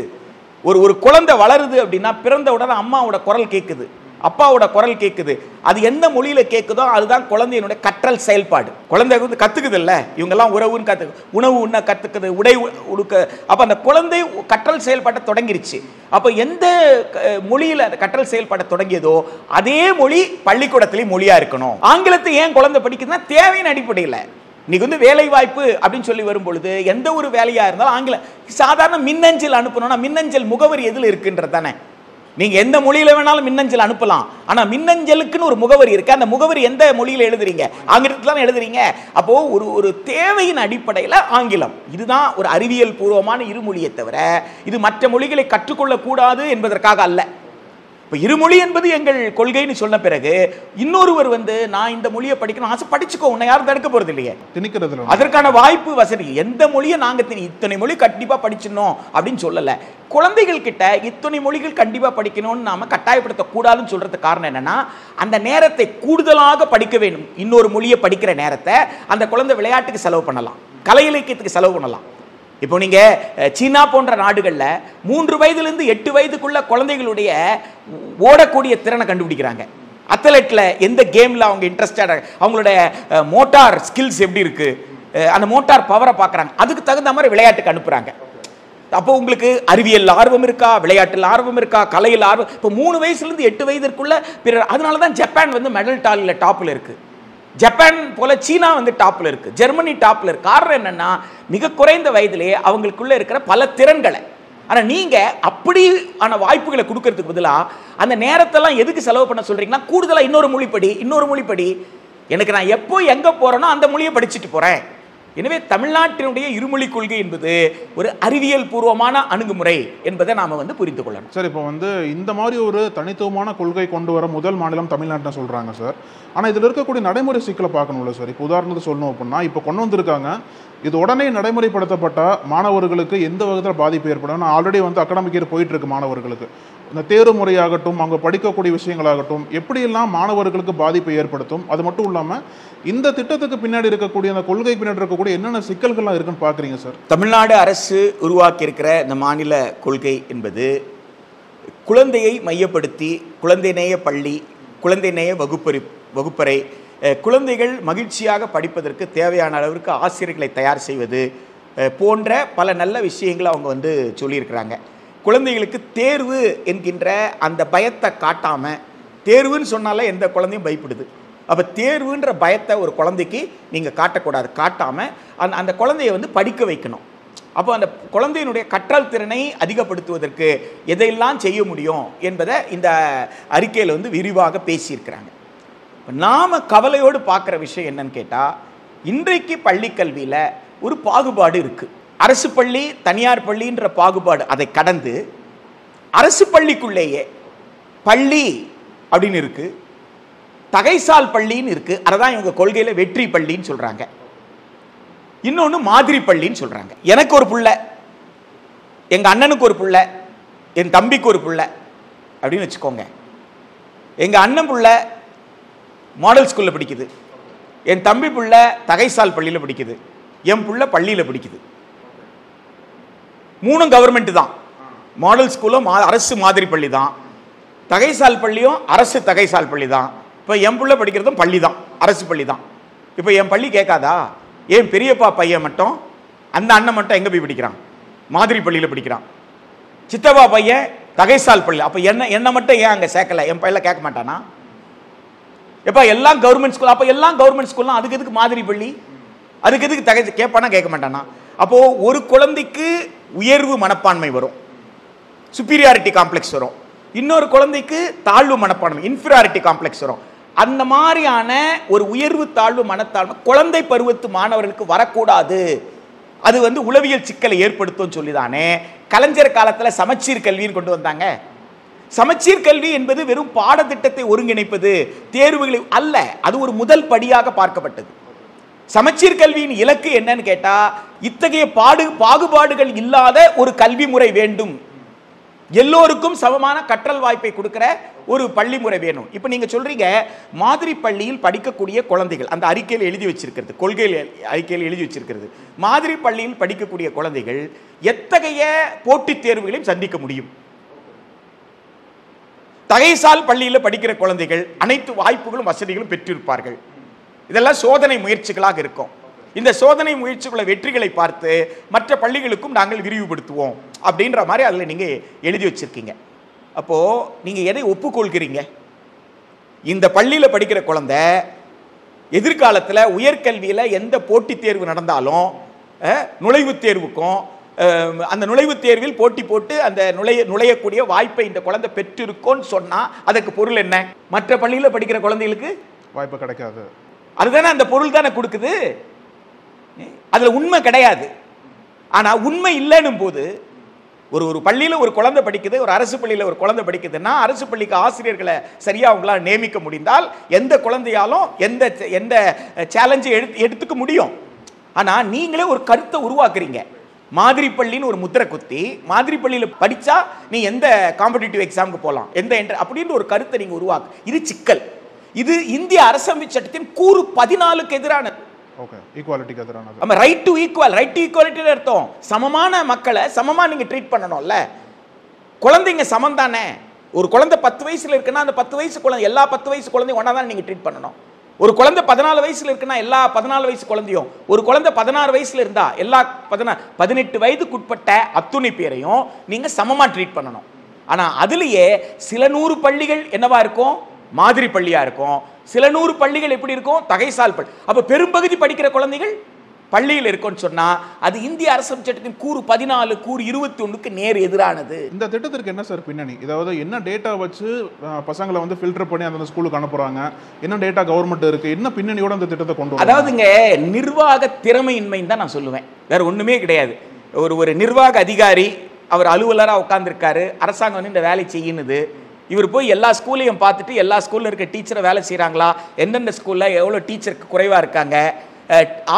ஒரு குழந்தை வளருது அப்படின்னா, பிறந்த உடனே அம்மாவோட குரல் கேட்குது, அப்பாவோட குரல் கேட்குது. அது எந்த மொழியில் கேட்குதோ அதுதான் குழந்தையினுடைய கற்றல் செயல்பாடு. குழந்தை கற்றுக்குது இல்லை, இவங்கெல்லாம் உறவுன்னு கற்றுக்கு, உணவு உண்ண கற்றுக்குது, உடை உடுக்க. அப்போ அந்த குழந்தை கற்றல் செயல்பாட்டை தொடங்கிருச்சு. அப்போ எந்த மொழியில் அந்த கற்றல் செயல்பாட்டை தொடங்கியதோ அதே மொழி பள்ளிக்கூடத்துலேயும் மொழியாக இருக்கணும். ஆங்கிலத்தை ஏன் குழந்தை படிக்குதுன்னா தேவையின் அடிப்படையில். இன்னைக்கு வேலை வாய்ப்பு அப்படின்னு சொல்லி வரும்பொழுது எந்த ஒரு வேலையாக இருந்தாலும் ஆங்கிலம். சாதாரண மின்னஞ்சல் அனுப்பணும்னா மின்னஞ்சல் முகவரி எதில் இருக்குன்றது தானே. நீங்கள் எந்த மொழியில் வேணாலும் மின்னஞ்சல் அனுப்பலாம், ஆனால் மின்னஞ்சலுக்குன்னு ஒரு முகவரி இருக்குது. அந்த முகவரி எந்த மொழியில் எழுதுறீங்க? ஆங்கிலத்தில் தான் எழுதுறீங்க. அப்போது ஒரு தேவையின் அடிப்படையில் ஆங்கிலம். இதுதான் ஒரு அறிவியல் பூர்வமான இருமொழியை தவிர இது மற்ற மொழிகளை கற்றுக்கொள்ளக்கூடாது என்பதற்காக அல்ல. இப்போ இருமொழி என்பது எங்கள் கொள்கைன்னு சொன்ன பிறகு இன்னொருவர் நான் இந்த மொழியை படிக்கணும் ஆசை, படிச்சுக்கோ, உன்னை யாரும் தடுக்க போகிறது இல்லையே. அதற்கான வாய்ப்பு வசதி. எந்த மொழியை நாங்கள் இத்தனை மொழி கண்டிப்பாக படிச்சிடணும் அப்படின்னு சொல்லலை. குழந்தைகள் கிட்ட இத்தனை மொழிகள் கண்டிப்பாக படிக்கணும்னு நாம் கட்டாயப்படுத்தக்கூடாதுன்னு சொல்கிறதுக்கு காரணம் என்னென்னா, அந்த நேரத்தை கூடுதலாக படிக்க வேண்டும். இன்னொரு மொழியை படிக்கிற நேரத்தை அந்த குழந்தை விளையாட்டுக்கு செலவு பண்ணலாம், கலை இலக்கியத்துக்கு செலவு பண்ணலாம். இப்போ நீங்கள் சீனா போன்ற நாடுகளில் 3 வயதிலிருந்து 8 வயதுக்குள்ள குழந்தைகளுடைய ஓடக்கூடிய திறனை கண்டுபிடிக்கிறாங்க. அத்லெட்டில் எந்த கேமில் அவங்க இன்ட்ரெஸ்டட், அவங்களுடைய மோட்டார் ஸ்கில்ஸ் எப்படி இருக்குது, அந்த மோட்டார் பவரை பார்க்குறாங்க. அதுக்கு தகுந்த மாதிரி விளையாட்டுக்கு அனுப்புகிறாங்க. அப்போ உங்களுக்கு அறிவியல் ஆர்வம் இருக்கா, விளையாட்டில் ஆர்வம் இருக்கா, கலையில் ஆர்வம். இப்போ 3 வயசுலேருந்து 8 வயதிற்குள்ள அதனால தான் ஜப்பான் வந்து மெடல் டாலில் டாப்பில் இருக்குது. ஜப்பான் போல சீனா வந்து டாப்பில் இருக்குது, ஜெர்மனி டாப்பில் இருக்குது. காரணம் என்னென்னா மிக குறைந்த வயதிலே அவங்களுக்குள்ளே இருக்கிற பல திறன்களை. ஆனால் நீங்கள் அப்படியான வாய்ப்புகளை கொடுக்கறதுக்கு பதிலாக அந்த நேரத்தெல்லாம் எதுக்கு செலவு பண்ண சொல்கிறீங்கன்னா, கூடுதலாக இன்னொரு மொழிப்படி எனக்கு நான் எப்போ எங்கே போகிறேனோ அந்த மொழியை படிச்சுட்டு போகிறேன். எனவே தமிழ்நாட்டினுடைய இருமொழி கொள்கை என்பது ஒரு அறிவியல் பூர்வமான அணுகுமுறை என்பதை நாம் வந்து புரிந்து கொள்ளணும். சார், இப்போ வந்து இந்த மாதிரி ஒரு தனித்துவமான கொள்கை கொண்டு வர முதல் மாநிலம் தமிழ்நாட்டில் சொல்கிறாங்க சார். ஆனால் இதில் இருக்கக்கூடிய நடைமுறை சிக்கலை பார்க்கணும்ல சார். இப்போ உதாரணத்துக்கு சொல்லணும் அப்படின்னா, இப்போ கொண்டு வந்திருக்காங்க, இது உடனே நடைமுறைப்படுத்தப்பட்டால் மாணவர்களுக்கு எந்த வகையில் பாதிப்பு ஏற்படும்? ஆல்ரெடி வந்து அகாடமிக் இயர் போயிட்டு இருக்கு மாணவர்களுக்கு. இந்த தேர்வு முறையாகட்டும், அவங்க படிக்கக்கூடிய விஷயங்களாகட்டும், எப்படியெல்லாம் மாணவர்களுக்கு பாதிப்பை ஏற்படுத்தும்? அது மட்டும் இல்லாமல் இந்த திட்டத்துக்கு பின்னாடி இருக்கக்கூடிய, அந்த கொள்கை பின்னாடி இருக்கக்கூடிய என்னென்ன சிக்கல்கள்லாம் இருக்குன்னு பார்க்குறீங்க சார்? தமிழ்நாடு அரசு உருவாக்கி இருக்கிற இந்த மாநில கொள்கை என்பது குழந்தையை மையப்படுத்தி குழந்தைநேய பள்ளி, குழந்தைநேய வகுப்பறை, குழந்தைகள் மகிழ்ச்சியாக படிப்பதற்கு தேவையான அளவிற்கு ஆசிரியர்களை தயார் செய்வது போன்ற பல நல்ல விஷயங்களை அவங்க வந்து சொல்லியிருக்கிறாங்க. குழந்தைகளுக்கு தேர்வு என்கின்ற அந்த பயத்தை காட்டாமல், தேர்வுன்னு சொன்னாலே எந்த குழந்தையும் பயப்படுது. அப்போ தேர்வுன்ற பயத்தை ஒரு குழந்தைக்கு நீங்கள் காட்டக்கூடாது. காட்டாமல் அந்த குழந்தையை வந்து படிக்க வைக்கணும். அப்போ அந்த குழந்தையினுடைய கற்றல் திறனை அதிகப்படுத்துவதற்கு எதையெல்லாம் செய்ய முடியும் என்பதை இந்த அறிக்கையில் வந்து விரிவாக பேசியிருக்கிறாங்க. நாம் கவலையோடு பார்க்குற விஷயம் என்னன்னு கேட்டால், இன்றைக்கு பள்ளிக்கல்வியில் ஒரு பாகுபாடு இருக்குது. அரசு பள்ளி, தனியார் பள்ளின்ற பாகுபாடு அதை கடந்து அரசு பள்ளிக்குள்ளேயே பள்ளி அப்படின்னு இருக்குது, தகைசால் பள்ளின்னு இருக்குது. அதை தான் இவங்க கொள்கையில் வெற்றி பள்ளின்னு சொல்கிறாங்க. இன்னொன்று மாதிரி பள்ளின்னு சொல்கிறாங்க. எனக்கு ஒரு பிள்ளை, எங்கள் அண்ணனுக்கு ஒரு பிள்ளை, என் தம்பிக்கு ஒரு பிள்ளை அப்படின்னு வச்சுக்கோங்க. எங்கள் அண்ணன் பிள்ளை மாடல் ஸ்கூலில் படிக்குது, என் தம்பி பிள்ளை தகைசால் பள்ளியில் படிக்குது, என் பிள்ளை பள்ளியில் படிக்குது. 3 கவர்மெண்ட் தான். மாடல் ஸ்கூலும் அரசு மாதிரி பள்ளி தான், தகைசால் பள்ளியும் அரசு தகைசால் பள்ளி தான். இப்போ என் பிள்ளை படிக்கிறதும் பள்ளி தான், அரசு பள்ளி தான். இப்போ என் பள்ளி கேட்காதா? ஏன் பெரியப்பா பையன் மட்டும், அந்த அண்ணன் மட்டும் எங்கே போய் படிக்கிறான்? மாதிரி பள்ளியில் படிக்கிறான். சித்தப்பா பையன் தகைசால் பள்ளி. அப்போ என்ன மட்டும் ஏன் அங்கே சேர்க்கலை? என் பையன் கேட்க மாட்டானா? எப்போ எல்லாம் கவர்மெண்ட் ஸ்கூல், அப்போ எல்லாம் கவர்மெண்ட் ஸ்கூல்லாம் அதுக்கு எதுக்கு மாதிரி பள்ளி? அதுக்கு எதுக்கு தகை கேட்பானா? கேட்க மாட்டானா? அப்போது ஒரு குழந்தைக்கு உயர்வு மனப்பான்மை வரும், சுப்பீரியாரிட்டி காம்ப்ளெக்ஸ் வரும். இன்னொரு குழந்தைக்கு தாழ்வு மனப்பான்மை, இன்ஃபீரியாரிட்டி காம்ப்ளெக்ஸ் வரும். அந்த மாதிரியான ஒரு உயர்வு தாழ்வு மனத்தாழ்மை குழந்தை பருவத்து மாணவர்களுக்கு வரக்கூடாது. அது வந்து உளவியல் சிக்கலை ஏற்படுத்தும் சொல்லிதானே கலைஞர் காலத்தில் சமச்சீர் கல்வின்னு கொண்டு வந்தாங்க. சமச்சீர் கல்வி என்பது வெறும் பாடத்திட்டத்தை ஒருங்கிணைப்பது, தேர்வுகளை அல்ல. அது ஒரு முதல் படியாக பார்க்கப்பட்டது. சமச்சீர் கல்வியின் இலக்கு என்னன்னு கேட்டா, இத்தகைய பாகுபாடுகள் இல்லாத ஒரு கல்வி முறை வேண்டும், எல்லோருக்கும் சமமான கற்றல் வாய்ப்பை கொடுக்கிற ஒரு பள்ளி முறை வேணும். இப்போ நீங்க சொல்றீங்க மாதிரி பள்ளியில் படிக்கக்கூடிய குழந்தைகள், அந்த அறிக்கையில் எழுதி வச்சிருக்கிறது, கொள்கையில் அறிக்கையில் எழுதி வச்சிருக்கிறது, மாதிரி பள்ளியில் படிக்கக்கூடிய குழந்தைகள் எத்தகைய போட்டித் தேர்வுகளையும் சந்திக்க முடியும். தகைசால் பள்ளியில் படிக்கிற குழந்தைகள் அனைத்து வாய்ப்புகளும் வசதிகளும் பெற்றிருப்பார்கள். இதெல்லாம் சோதனை முயற்சிகளாக இருக்கும். இந்த சோதனை முயற்சிகளை வெற்றிகளை பார்த்து மற்ற பள்ளிகளுக்கும் நாங்கள் விரிவுபடுத்துவோம் அப்படின்ற மாதிரி அதில் நீங்கள் எழுதி வச்சிருக்கீங்க. அப்போது நீங்கள் எதை ஒப்புக்கொள்கிறீங்க? இந்த பள்ளியில் படிக்கிற குழந்தை எதிர்காலத்தில் உயர்கல்வியில் எந்த போட்டித் தேர்வு நடந்தாலும் நுழைவுத் தேர்வுக்கும் அந்த நுழைவுத் தேர்வில் போட்டி போட்டு அந்த நுழையக்கூடிய வாய்ப்பை இந்த குழந்தை பெற்றிருக்கோன்னு சொன்னால் அதற்கு பொருள் என்ன? மற்ற பள்ளியில் படிக்கிற குழந்தைகளுக்கு வாய்ப்பு கிடைக்காது. அதுதானே அந்த பொருள் தானே கொடுக்குது. அதில் உண்மை கிடையாது. ஆனால் உண்மை இல்லைன்னும் போது ஒரு பள்ளியில் ஒரு குழந்தை படிக்குது, ஒரு அரசு பள்ளியில் ஒரு குழந்தை படிக்குதுன்னா அரசு பள்ளிக்கு ஆசிரியர்களை சரியாக அவங்களால் நியமிக்க முடிந்தால் எந்த குழந்தையாலும் எந்த சேலஞ்சை எடுத்துக்க முடியும். ஆனால் நீங்களே ஒரு கருத்தை உருவாக்குறீங்க. மாதிரி பள்ளின்னு ஒரு முத்திரை குத்தி, மாதிரி பள்ளியில் படித்தா நீ எந்த காம்படிட்டிவ் எக்ஸாமுக்கு போகலாம், எந்த அப்படின்னு ஒரு கருத்தை நீங்கள் உருவாக்கு. இது சிக்கல். இது இந்திய அரசமைப்பு சட்டத்தின் கூறு 14க்கு எதிரானது. ஓகே, ஈக்குவாலிட்டிக்கு எதிரானது. நம்ம ரைட் டு ஈக்குவாலிட்டி அர்த்தம் சமமான மக்களை சமமா நீங்க ட்ரீட் பண்ணணும்ல. குழந்தைங்க சமம் தானே. ஒரு குழந்தை 10 வயசுல இருக்குன்னா அந்த 10 வயசு குழந்தை எல்லா 10 வயசு குழந்தையும் ஒண்ணா தான் நீங்க ட்ரீட் பண்ணணும். ஒரு குழந்தை 14 வயசுல இருக்குன்னா எல்லா 14 வயசு குழந்தையும், ஒரு குழந்தை 16 வயசுல இருந்தா எல்லா 18 வயதுக்குட்பட்ட அத்துணை பேரையும் நீங்க சமமா ட்ரீட் பண்ணணும். ஆனா அதுலயே சில 100 பள்ளிகள் என்னவா இருக்கும், மாதிரி பள்ளியா இருக்கும். சில 100 பள்ளிகள் எப்படி இருக்கும், தகைசால் பள்ளி. அப்ப பெரும்பகுதி படிக்கிற குழந்தைகள் பள்ளியில் இருக்கும்னு சொன்னா அது இந்திய அரசியல் சட்டத்தின் கூறு 14 கூறு 21க்கு நேர் எதிரானது. இந்த திட்டத்திற்கு என்ன சார் பின்னணி? அதாவது என்ன டேட்டா வச்சு பசங்களை வந்து ஃபில்டர் பண்ணி அந்த ஸ்கூலுக்கு அனுப்புறாங்க? என்ன டேட்டா கவர்மெண்ட் இருக்கு? என்ன பின்னணியோட அந்த திட்டத்தை கொண்டு வராங்க? அதாவதுங்க நிர்வாக திறமையின்மைன்னு தான் நான் சொல்லுவேன், வேற ஒண்ணுமே கிடையாது. ஒரு நிர்வாக அதிகாரி அவர் அலுவலராக உட்கார்ந்துருக்காரு, அரசாங்கம் வந்து இந்த வேலை செய்யணுது. இவர் போய் எல்லா ஸ்கூலையும் பார்த்துட்டு எல்லா ஸ்கூலில் இருக்க டீச்சரை வேலை செய்கிறாங்களா, எந்தெந்த ஸ்கூலில் எவ்வளோ டீச்சருக்கு குறைவாக இருக்காங்க,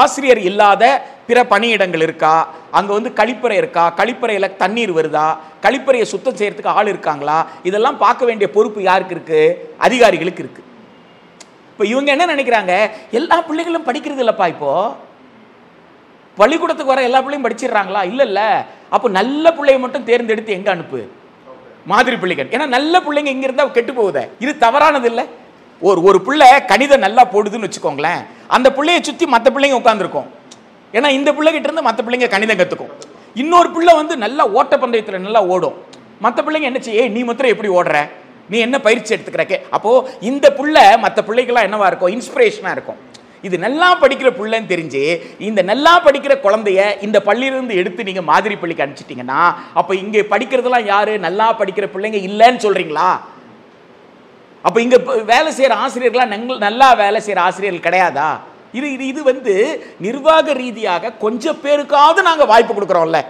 ஆசிரியர் இல்லாத பிற பணியிடங்கள் இருக்கா, அங்கே வந்து கழிப்பறை இருக்கா, கழிப்பறையில் தண்ணீர் வருதா, கழிப்பறையை சுத்தம் செய்யறதுக்கு ஆள் இருக்காங்களா, இதெல்லாம் பார்க்க வேண்டிய பொறுப்பு யாருக்கு இருக்கு, அதிகாரிகளுக்கு இருக்கு. இப்போ இவங்க என்ன நினைக்கிறாங்க, எல்லா பிள்ளைகளும் படிக்கிறது இல்லைப்பா, இப்போ பள்ளிக்கூடத்துக்கு வர எல்லா பிள்ளையும் படிச்சிடுறாங்களா, இல்ல. அப்போ நல்ல பிள்ளைய மட்டும் தேர்ந்தெடுத்து எங்க அனுப்பு, மாதிரி பிள்ளைகள். ஏன்னா நல்ல பிள்ளைங்க இங்க இருந்தா கெட்டு போகுது. இது தவறானது இல்லை. ஒரு பிள்ளை கணிதம் நல்லா போடுதுன்னு வச்சுக்கோங்களேன், அந்த பிள்ளைய சுத்தி மற்ற பிள்ளைங்க உட்காந்துருக்கும். ஏன்னா இந்த பிள்ளைகிட்ட இருந்து மற்ற பிள்ளைங்க கணிதம் கத்துக்கும். இன்னொரு பிள்ளை வந்து நல்லா ஓட்டப்பந்தயத்தில் நல்லா ஓடும், மற்ற பிள்ளைங்க என்ன செய்ய, நீ மாத்திரம் எப்படி ஓடுற, நீ என்ன பயிற்சி எடுத்துக்கிறக்க. அப்போ இந்த பிள்ளை மற்ற பிள்ளைகள்லாம் என்னவா இருக்கும், இன்ஸ்பிரேஷனா இருக்கும். இது நல்லா படிக்கிற பிள்ளைன்னு தெரிஞ்சு இந்த நல்லா படிக்கிற குழந்தைய இந்த பள்ளியிலிருந்து எடுத்து நீங்க மாதிரி பள்ளிக்கு அனுப்பிச்சிட்டீங்கன்னா அப்ப இங்க படிக்கிறதெல்லாம் யாரு, நல்லா படிக்கிற பிள்ளைங்க இல்லைன்னு சொல்றீங்களா? அப்ப இங்க வேலை செய்யற ஆசிரியர்களா நல்லா வேலை செய்யற ஆசிரியர்கள் கிடையாதா? இது வந்து நிர்வாக ரீதியாக கொஞ்சம் பேருக்காவது நாங்க வாய்ப்பு கொடுக்குறோம்ல.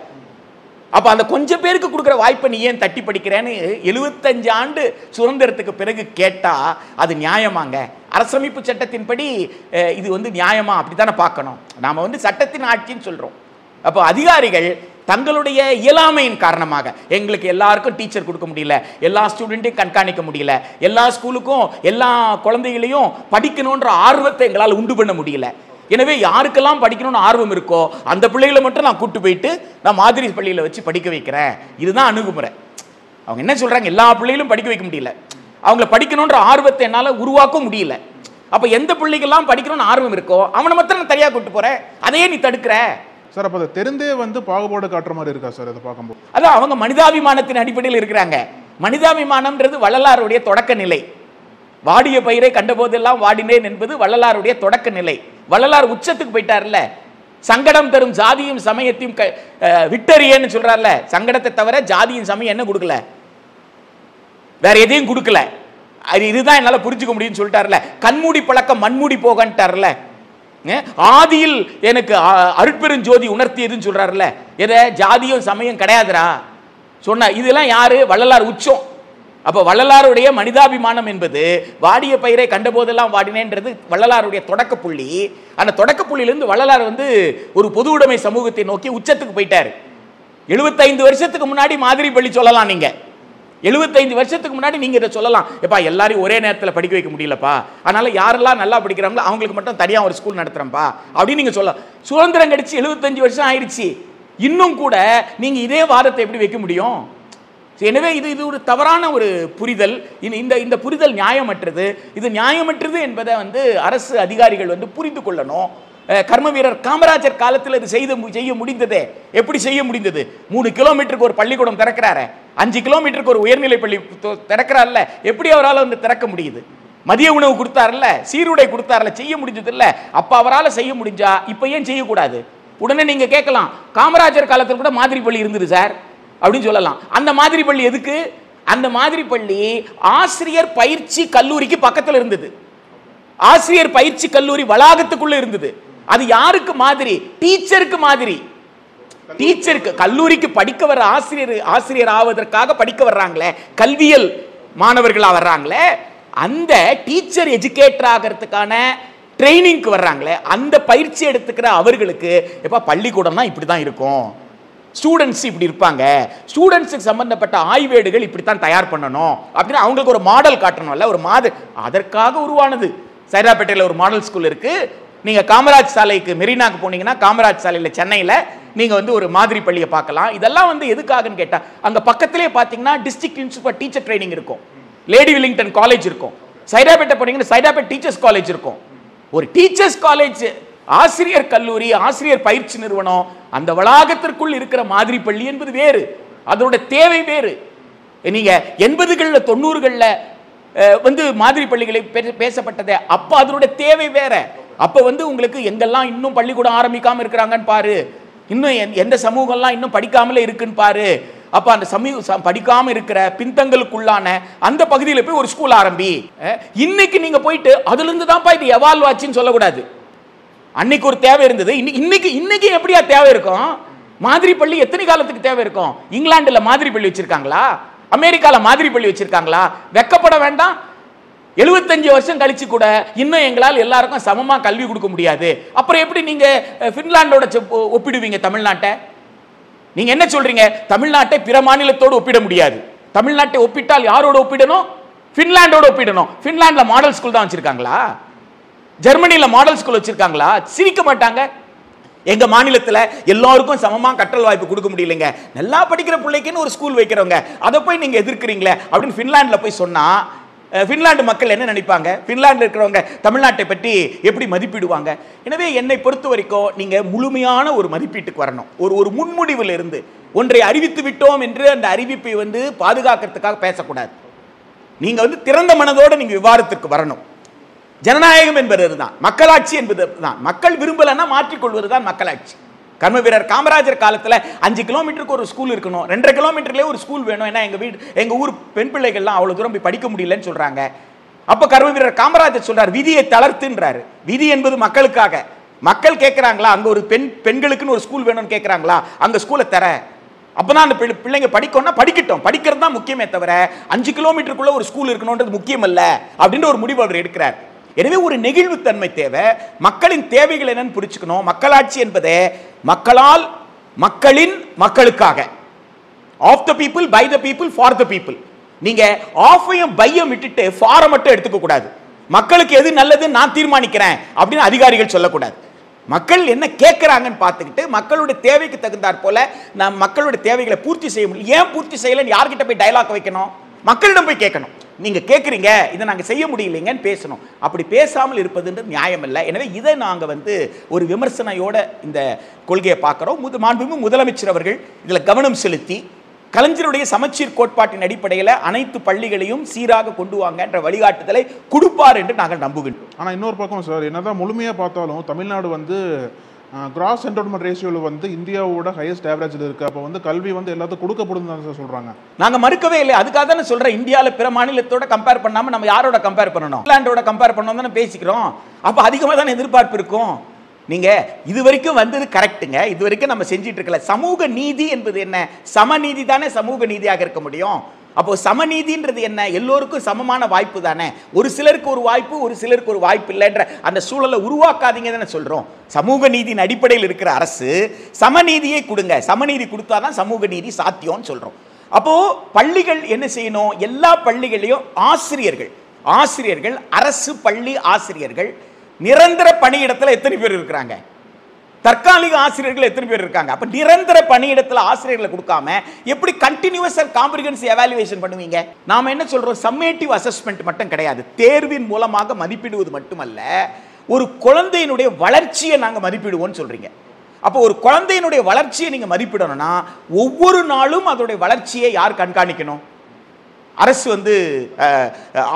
அப்ப அந்த கொஞ்சம் பேருக்கு கொடுக்குற வாய்ப்பை நீ ஏன் தட்டி படிக்கிறேன்னு 75 ஆண்டு சுதந்திரத்துக்கு பிறகு கேட்டா அது நியாயமாங்க? அரசமைப்பு சட்டத்தின்படி இது வந்து நியாயமா? அப்படித்தானே பார்க்கணும். நாம வந்து சட்டத்தின் ஆட்சின்னு சொல்றோம். அப்போ அதிகாரிகள் தங்களுடைய இயலாமையின் காரணமாக எங்களுக்கு எல்லாருக்கும் டீச்சர் கொடுக்க முடியல, எல்லா ஸ்டூடெண்ட்டையும் கண்காணிக்க முடியல, எல்லா ஸ்கூலுக்கும் எல்லா குழந்தைகளையும் படிக்கணுன்ற ஆர்வத்தை எங்களால் உண்டு பண்ண முடியல. எனவே யாருக்கெல்லாம் படிக்கணும்னு ஆர்வம் இருக்கோ அந்த பிள்ளைகளை மட்டும் நான் கூட்டு போயிட்டு நான் மாதிரி பள்ளியில் வச்சு படிக்க வைக்கிறேன். இதுதான் அணுகுமுறை. அவங்க என்ன சொல்றாங்க, எல்லா பிள்ளைகளும் படிக்க வைக்க முடியல, அவங்கள படிக்கணுன்ற ஆர்வத்தை என்னால் உருவாக்க முடியல. அப்ப எந்த பிள்ளைகள்லாம் படிக்கணும்னு ஆர்வம் இருக்கோ அவனை மட்டும் நான் தனியாக கூட்டு போறேன், அதையே நீ தடுக்கிற சார். அப்ப அதை தெரிந்தே வந்து பாகுபாடு காட்டுற மாதிரி இருக்கா சார் அதை பார்க்கும்போது? அதான் அவங்க மனிதாபிமானத்தின் அடிப்படையில் இருக்கிறாங்க. மனிதாபிமானம்ன்றது வள்ளலாருடைய தொடக்க நிலை. வாடிய பயிரை கண்ட போதெல்லாம் வாடினேன் என்பது வள்ளலாருடைய தொடக்க நிலை. வள்ளலார் உச்சத்துக்கு போயிட்டார்ல, சங்கடம் தரும் ஜாதியும் சமயத்தையும் விட்டறியன்னு சொல்றாருல. சங்கடத்தை தவிர ஜாதியும் சமயம் என்ன கொடுக்கல, வேற எதையும் கொடுக்கல. இதுதான் என்னால புரிஞ்சுக்க முடியும்னு சொல்லிட்டார்ல. கண்மூடி பழக்கம் மண்மூடி போகன்ட்டார்ல. ஆதியில் எனக்கு அருட்பெருஞ்சோதி உணர்த்தியதுன்னு சொல்றாருல. எதை, ஜாதியும் சமயம் கிடையாதுரா சொன்ன. இதெல்லாம் யாரு, வள்ளலார் உச்சம். அப்ப வள்ளலாருடைய மனிதாபிமானம் என்பது வாடிய பயிரை கண்டபோதெல்லாம் வாடினேன்றது வள்ளலாருடைய தொடக்க புள்ளி. அந்த தொடக்க புள்ளியிலிருந்து வள்ளலார் வந்து ஒரு பொது உடைமை சமூகத்தை நோக்கி உச்சத்துக்கு போயிட்டாரு. 75 வருஷத்துக்கு முன்னாடி மாதிரி பள்ளி சொல்லலாம். நீங்க 75 வருஷத்துக்கு முன்னாடி நீங்க இதை சொல்லலாம், எப்பா எல்லாரையும் ஒரே நேரத்தில் படிக்க வைக்க முடியலப்பா, அதனால யாரெல்லாம் நல்லா படிக்கிறாங்களோ அவங்களுக்கு மட்டும் தனியாக ஒரு ஸ்கூல் நடத்துறப்பா அப்படின்னு நீங்க சொல்லலாம். சுதந்திரம் கிடைச்சி 75 வருஷம் ஆயிடுச்சு, இன்னும் கூட நீங்க இதே வாதத்தை எப்படி வைக்க முடியும்? எனவே இது ஒரு தவறான ஒரு புரிதல். இந்த புரிதல் நியாயமற்றது. இது நியாயமற்றது என்பதை வந்து அரசு அதிகாரிகள் வந்து புரிந்து கொள்ளணும். கர்ம வீரர் காமராஜர் காலத்தில் இது செய்ய முடிந்ததே. எப்படி செய்ய முடிந்தது? 3 கிலோமீட்டருக்கு ஒரு பள்ளிக்கூடம் திறக்கிறாரு, 5 கிலோமீட்டருக்கு ஒரு உயர்நிலை பள்ளி திறக்கிறார்ல. எப்படி அவரால் வந்து திறக்க முடியுது? மதிய உணவு கொடுத்தாருல்ல, சீருடை கொடுத்தாருல, செய்ய முடிஞ்சது இல்ல. அப்ப அவரால் செய்ய முடிஞ்சா இப்ப ஏன் செய்யக்கூடாது? உடனே நீங்க கேட்கலாம், காமராஜர் காலத்தில் கூட மாதிரி பள்ளி இருந்தது சார் அப்படின்னு சொல்லலாம். அந்த மாதிரி பள்ளி எதுக்கு? அந்த மாதிரி பள்ளி ஆசிரியர் பயிற்சி கல்லூரிக்கு பக்கத்தில் இருந்தது. ஆசிரியர் பயிற்சி கல்லூரி வளாகத்துக்குள்ள இருந்தது. அது யாருக்கு மாதிரி? டீச்சருக்கு மாதிரி. டீச்சருக்கு, கல்லூரிக்கு படிக்க வர ஆசிரியர் ஆவதற்காக படிக்க வர்றாங்களே, கல்வியல் மாணவர்களா வர்றாங்களே, அந்த டீச்சர் எஜுகேட்டர் ஆகிறதுக்கான ட்ரைனிங்க்கு வர்றாங்களே, அந்த பயிற்சி எடுத்துக்கிற அவர்களுக்கு எப்ப பள்ளிக்கூடம்னா இப்படிதான் இருக்கும், ஸ்டூடெண்ட்ஸ் இப்படி இருப்பாங்க, ஸ்டூடெண்ட்ஸுக்கு சம்பந்தப்பட்ட ஆய்வேடுகள் இப்படித்தான் தயார் பண்ணணும் அப்படின்னு அவங்களுக்கு ஒரு மாடல் காட்டணும்ல. ஒரு மாதிரி அதற்காக உருவானது. சைதாப்பேட்டையில் ஒரு மாடல் ஸ்கூல் இருக்கு, நீங்க காமராஜ் சாலைக்கு மெரினாக்கு போனீங்கன்னா காமராஜ் சாலையில சென்னையில நீங்க வந்து ஒரு மாதிரி பள்ளியை பார்க்கலாம். இதெல்லாம் வந்து எதுக்காகன்னு கேட்டா அங்க பக்கத்திலே பாத்தீங்கன்னா district institute for teacher training இருக்கும், லேடி வில்லிங்டன் காலேஜ் இருக்கும், சைதாப்பேட்டை போனீங்கன்னா சைதாப்பேட் டீச்சர்ஸ் காலேஜ் இருக்கும். ஒரு டீச்சர்ஸ் காலேஜ், ஆசிரியர் கல்லூரி, ஆசிரியர் பயிற்சி நிறுவனம், அந்த வளாகத்திற்குள் இருக்கிற மாதிரி பள்ளி என்பது வேறு, அதோட தேவை வேறு. நீங்க 80களில் 90களில் வந்து மாதிரி பள்ளிகளை பேசப்பட்டதே, அப்ப அதோட தேவை வேற. அப்ப வந்து உங்களுக்கு எங்கெல்லாம் இன்னும் பள்ளிக்கூடம் ஆரம்பிக்காம இருக்கிறாங்கன்னு பாரு, இன்னும் எந்த சமூகம்லாம் இன்னும் படிக்காமலே இருக்குன்னு பாரு. அப்ப அந்த சமூகம் படிக்காம இருக்கிற பின்தங்களுக்குள்ளான அந்த பகுதியில் போய் ஒரு ஸ்கூல் ஆரம்பி. இன்னைக்கு நீங்க போயிட்டு அதுல இருந்து தான் இது எவால்வ் ஆச்சுன்னு சொல்லக்கூடாது. அன்னைக்கு ஒரு தேவை இருந்தது, இன்னைக்கு எப்படியா தேவை இருக்கும்? மாதிரி பள்ளி எத்தனை காலத்துக்கு தேவை இருக்கும்? இங்கிலாந்துல மாதிரி பள்ளி வச்சிருக்காங்களா? அமெரிக்கால மாதிரி பள்ளி வச்சிருக்காங்களா? வெக்கப்பட வேண்டாம். 75 வருஷம் கழிச்சு கூட இன்னும் எங்களால் எல்லாருக்கும் சமமா கல்வி கொடுக்க முடியாது. அப்புறம் எப்படி நீங்க பின்லாண்டோட ஒப்பிடுவீங்க தமிழ்நாட்டை? நீங்க என்ன சொல்றீங்க? தமிழ்நாட்டை பிற மாநிலத்தோடு ஒப்பிட முடியாது. தமிழ்நாட்டை ஒப்பிட்டால் யாரோட ஒப்பிடணும்? பின்லாண்டோட ஒப்பிடணும். பின்லாந்துல மாடல் ஸ்கூல் தான் வச்சிருக்காங்களா? ஜெர்மனில மாடல் ஸ்கூல் வச்சிருக்காங்களா? சிரிக்க மாட்டாங்க. எங்க மாநிலத்தில் எல்லாருக்கும் சமமா கற்றல் வாய்ப்பு கொடுக்க முடியலங்க, நல்லா படிக்கிற பிள்ளைக்குன்னு ஒரு ஸ்கூல் வைக்கிறவங்க, அதை போய் நீங்க எதிர்க்கிறீங்களே அப்படின்னு பின்லாந்துல போய் சொன்னா பின்லாந்து மக்கள் என்ன நினைப்பாங்க? பின்லாந்துல இருக்கிறவங்க தமிழ்நாட்டை பற்றி எப்படி மதிப்பிடுவாங்க? எனவே என்னை பொறுத்த வரைக்கும் நீங்க முழுமையான ஒரு மதிப்பீட்டுக்கு வரணும். ஒரு முன்முடிவில் இருந்து ஒன்றை அறிவித்து விட்டோம் என்று அந்த அறிவிப்பை வந்து பாதுகாக்கிறதுக்காக பேசக்கூடாது. நீங்க வந்து திறந்த மனதோடு நீங்க விவாதத்திற்கு வரணும். ஜனநாயகம் என்பது தான், மக்களாட்சி என்பது தான். மக்கள் விரும்பலன்னா மாற்றிக்கொள்வது தான் மக்களாட்சி. கர்ம வீரர் காமராஜர் காலத்தில் 5 கிலோமீட்டருக்கு ஒரு ஸ்கூல் இருக்கணும், 2.5 கிலோமீட்டர்லேயே ஒரு ஸ்கூல் வேணும். ஏன்னா எங்க ஊர் பெண் பிள்ளைகள்லாம் அவ்வளவு தூரம் போய் படிக்க முடியலன்னு சொல்றாங்க. அப்ப கர்ம வீரர் காமராஜர் சொல்றார், விதியை தளர்த்துன்றாரு. விதி என்பது மக்களுக்காக. மக்கள் கேட்கிறாங்களா அங்க ஒரு பெண்களுக்குன்னு ஒரு ஸ்கூல் வேணும்னு கேட்கிறாங்களா? அங்க ஸ்கூலை தர. அப்பதான் அந்த பிள்ளைங்க படிக்கணும்னா படிக்கட்டும், படிக்கிறது தான் முக்கியமே தவிர 5 கிலோமீட்டருக்குள்ள ஒரு ஸ்கூல் இருக்கணும்ன்றது முக்கியம் அல்ல அப்படின்ற ஒரு முடிவு அவர் எடுக்கிறார். எனவே ஒரு நெகிழ்வுத்தன்மை தேவை. மக்களின் தேவைகள் என்னன்னு புரிச்சுக்கணும். மக்களாட்சி என்பதே மக்களால், மக்களின், மக்களுக்காக. Of the people, by the people, for the people. நீங்க ஆஃபையும் பையும் விட்டுட்டு ஃபாரை மட்டும் எடுத்துக்க கூடாது. மக்களுக்கு எது நல்லதுன்னு நான் தீர்மானிக்கிறேன் அப்படின்னு அதிகாரிகள் சொல்லக்கூடாது. மக்கள் என்ன கேட்கிறாங்கன்னு பார்த்துக்கிட்டு மக்களுடைய தேவைக்கு தகுந்தாற் போல நாம் மக்களுடைய தேவைகளை பூர்த்தி செய்ய முடியும். ஏன் பூர்த்தி செய்யலன்னு யார்கிட்ட போய் டைலாக் வைக்கணும்? மக்களிடம் போய் கேட்கணும். நீங்க கேட்குறீங்க, இதை நாங்கள் செய்ய முடியலைங்கன்னு பேசணும். அப்படி பேசாமல் இருப்பதுன்றது நியாயம் இல்லை. எனவே இதை நாங்கள் வந்து ஒரு விமர்சனையோட இந்த கொள்கையை பார்க்குறோம். மாண்புமிகு முதலமைச்சர் அவர்கள் இதில் கவனம் செலுத்தி கலைஞருடைய சமச்சீர் கோட்பாட்டின் அடிப்படையில் அனைத்து பள்ளிகளையும் சீராக கொண்டு வாங்கன்ற வழிகாட்டுதலை கொடுப்பார் என்று நாங்கள் நம்புகின்றோம். ஆனால் இன்னொரு பக்கம் சார், என்னதான் முழுமையாக பார்த்தாலும் தமிழ்நாடு வந்து கிராஸ் என்ரோல்மெண்ட் ரேஷியோவில் வந்து இந்தியாவோட ஹையஸ்ட் ஆவரேஜில் இருக்குது. அப்போ வந்து கல்வி வந்து எல்லாத்துக்கும் கொடுக்கப்படுதுன்னு தான் சார் சொல்கிறாங்க. நாங்கள் மறுக்கவே இல்லை. அதுக்காக தானே சொல்கிறேன், இந்தியாவில் பிற மாநிலத்தோட கம்பேர் பண்ணாமல் நம்ம யாரோட கம்பேர் பண்ணணும்? இங்கிலாண்டோட கம்பேர் பண்ணணும் தானே பேசிக்கிறோம். அப்போ அதிகமாக தானே எதிர்பார்ப்பு இருக்கும். நீங்கள் இது வரைக்கும் வந்தது கரெக்டுங்க. இது வரைக்கும் நம்ம செஞ்சிட்டு இருக்கல. சமூக நீதி என்பது என்ன? சமநீதி தானே சமூக நீதியாக இருக்க முடியும். அப்போ சமநீதின்றது என்ன? எல்லோருக்கும் சமமான வாய்ப்பு தானே. ஒரு சிலருக்கு ஒரு வாய்ப்பு, ஒரு சிலருக்கு ஒரு வாய்ப்பு இல்லைன்ற அந்த சூழலை உருவாக்காதீங்க தானே சொல்றோம். சமூக நீதியின் அடிப்படையில் இருக்கிற அரசு சமநீதியை கொடுங்க. சமநீதி கொடுத்தாதான் சமூக நீதி சாத்தியம்னு சொல்றோம். அப்போ பள்ளிகள் என்ன செய்யணும்? எல்லா பள்ளிகளையும் ஆசிரியர்கள் அரசு பள்ளி ஆசிரியர்கள் நிரந்தர பணியிடத்தில் எத்தனை பேர் இருக்கிறாங்க? தற்காலிக ஆசிரியர்கள் எத்தனை பேர் இருக்காங்க? அப்ப நிரந்தர பணியிடத்தில் ஆசிரியர்களை கொடுக்காம எப்படி கண்டினியூஸ் அண்ட் காம்ப்ரிஹென்சிவ் எவாலுவேஷன் பண்ணுவீங்க? நாம என்ன சொல்றோம்? சம்மேட்டிவ் அசஸ்மெண்ட் மட்டும் கிடையாது. தேர்வின் மூலமாக மதிப்பிடுவது மட்டுமல்ல, ஒரு குழந்தையினுடைய வளர்ச்சியை நாங்க மதிப்பிடுவோம்னு சொல்றீங்க. அப்போ ஒரு குழந்தையினுடைய வளர்ச்சியை நீங்க மதிப்பிடணும்னா ஒவ்வொரு நாளும் அதோடைய வளர்ச்சியை யார் கண்காணிக்கணும்? அரசு வந்து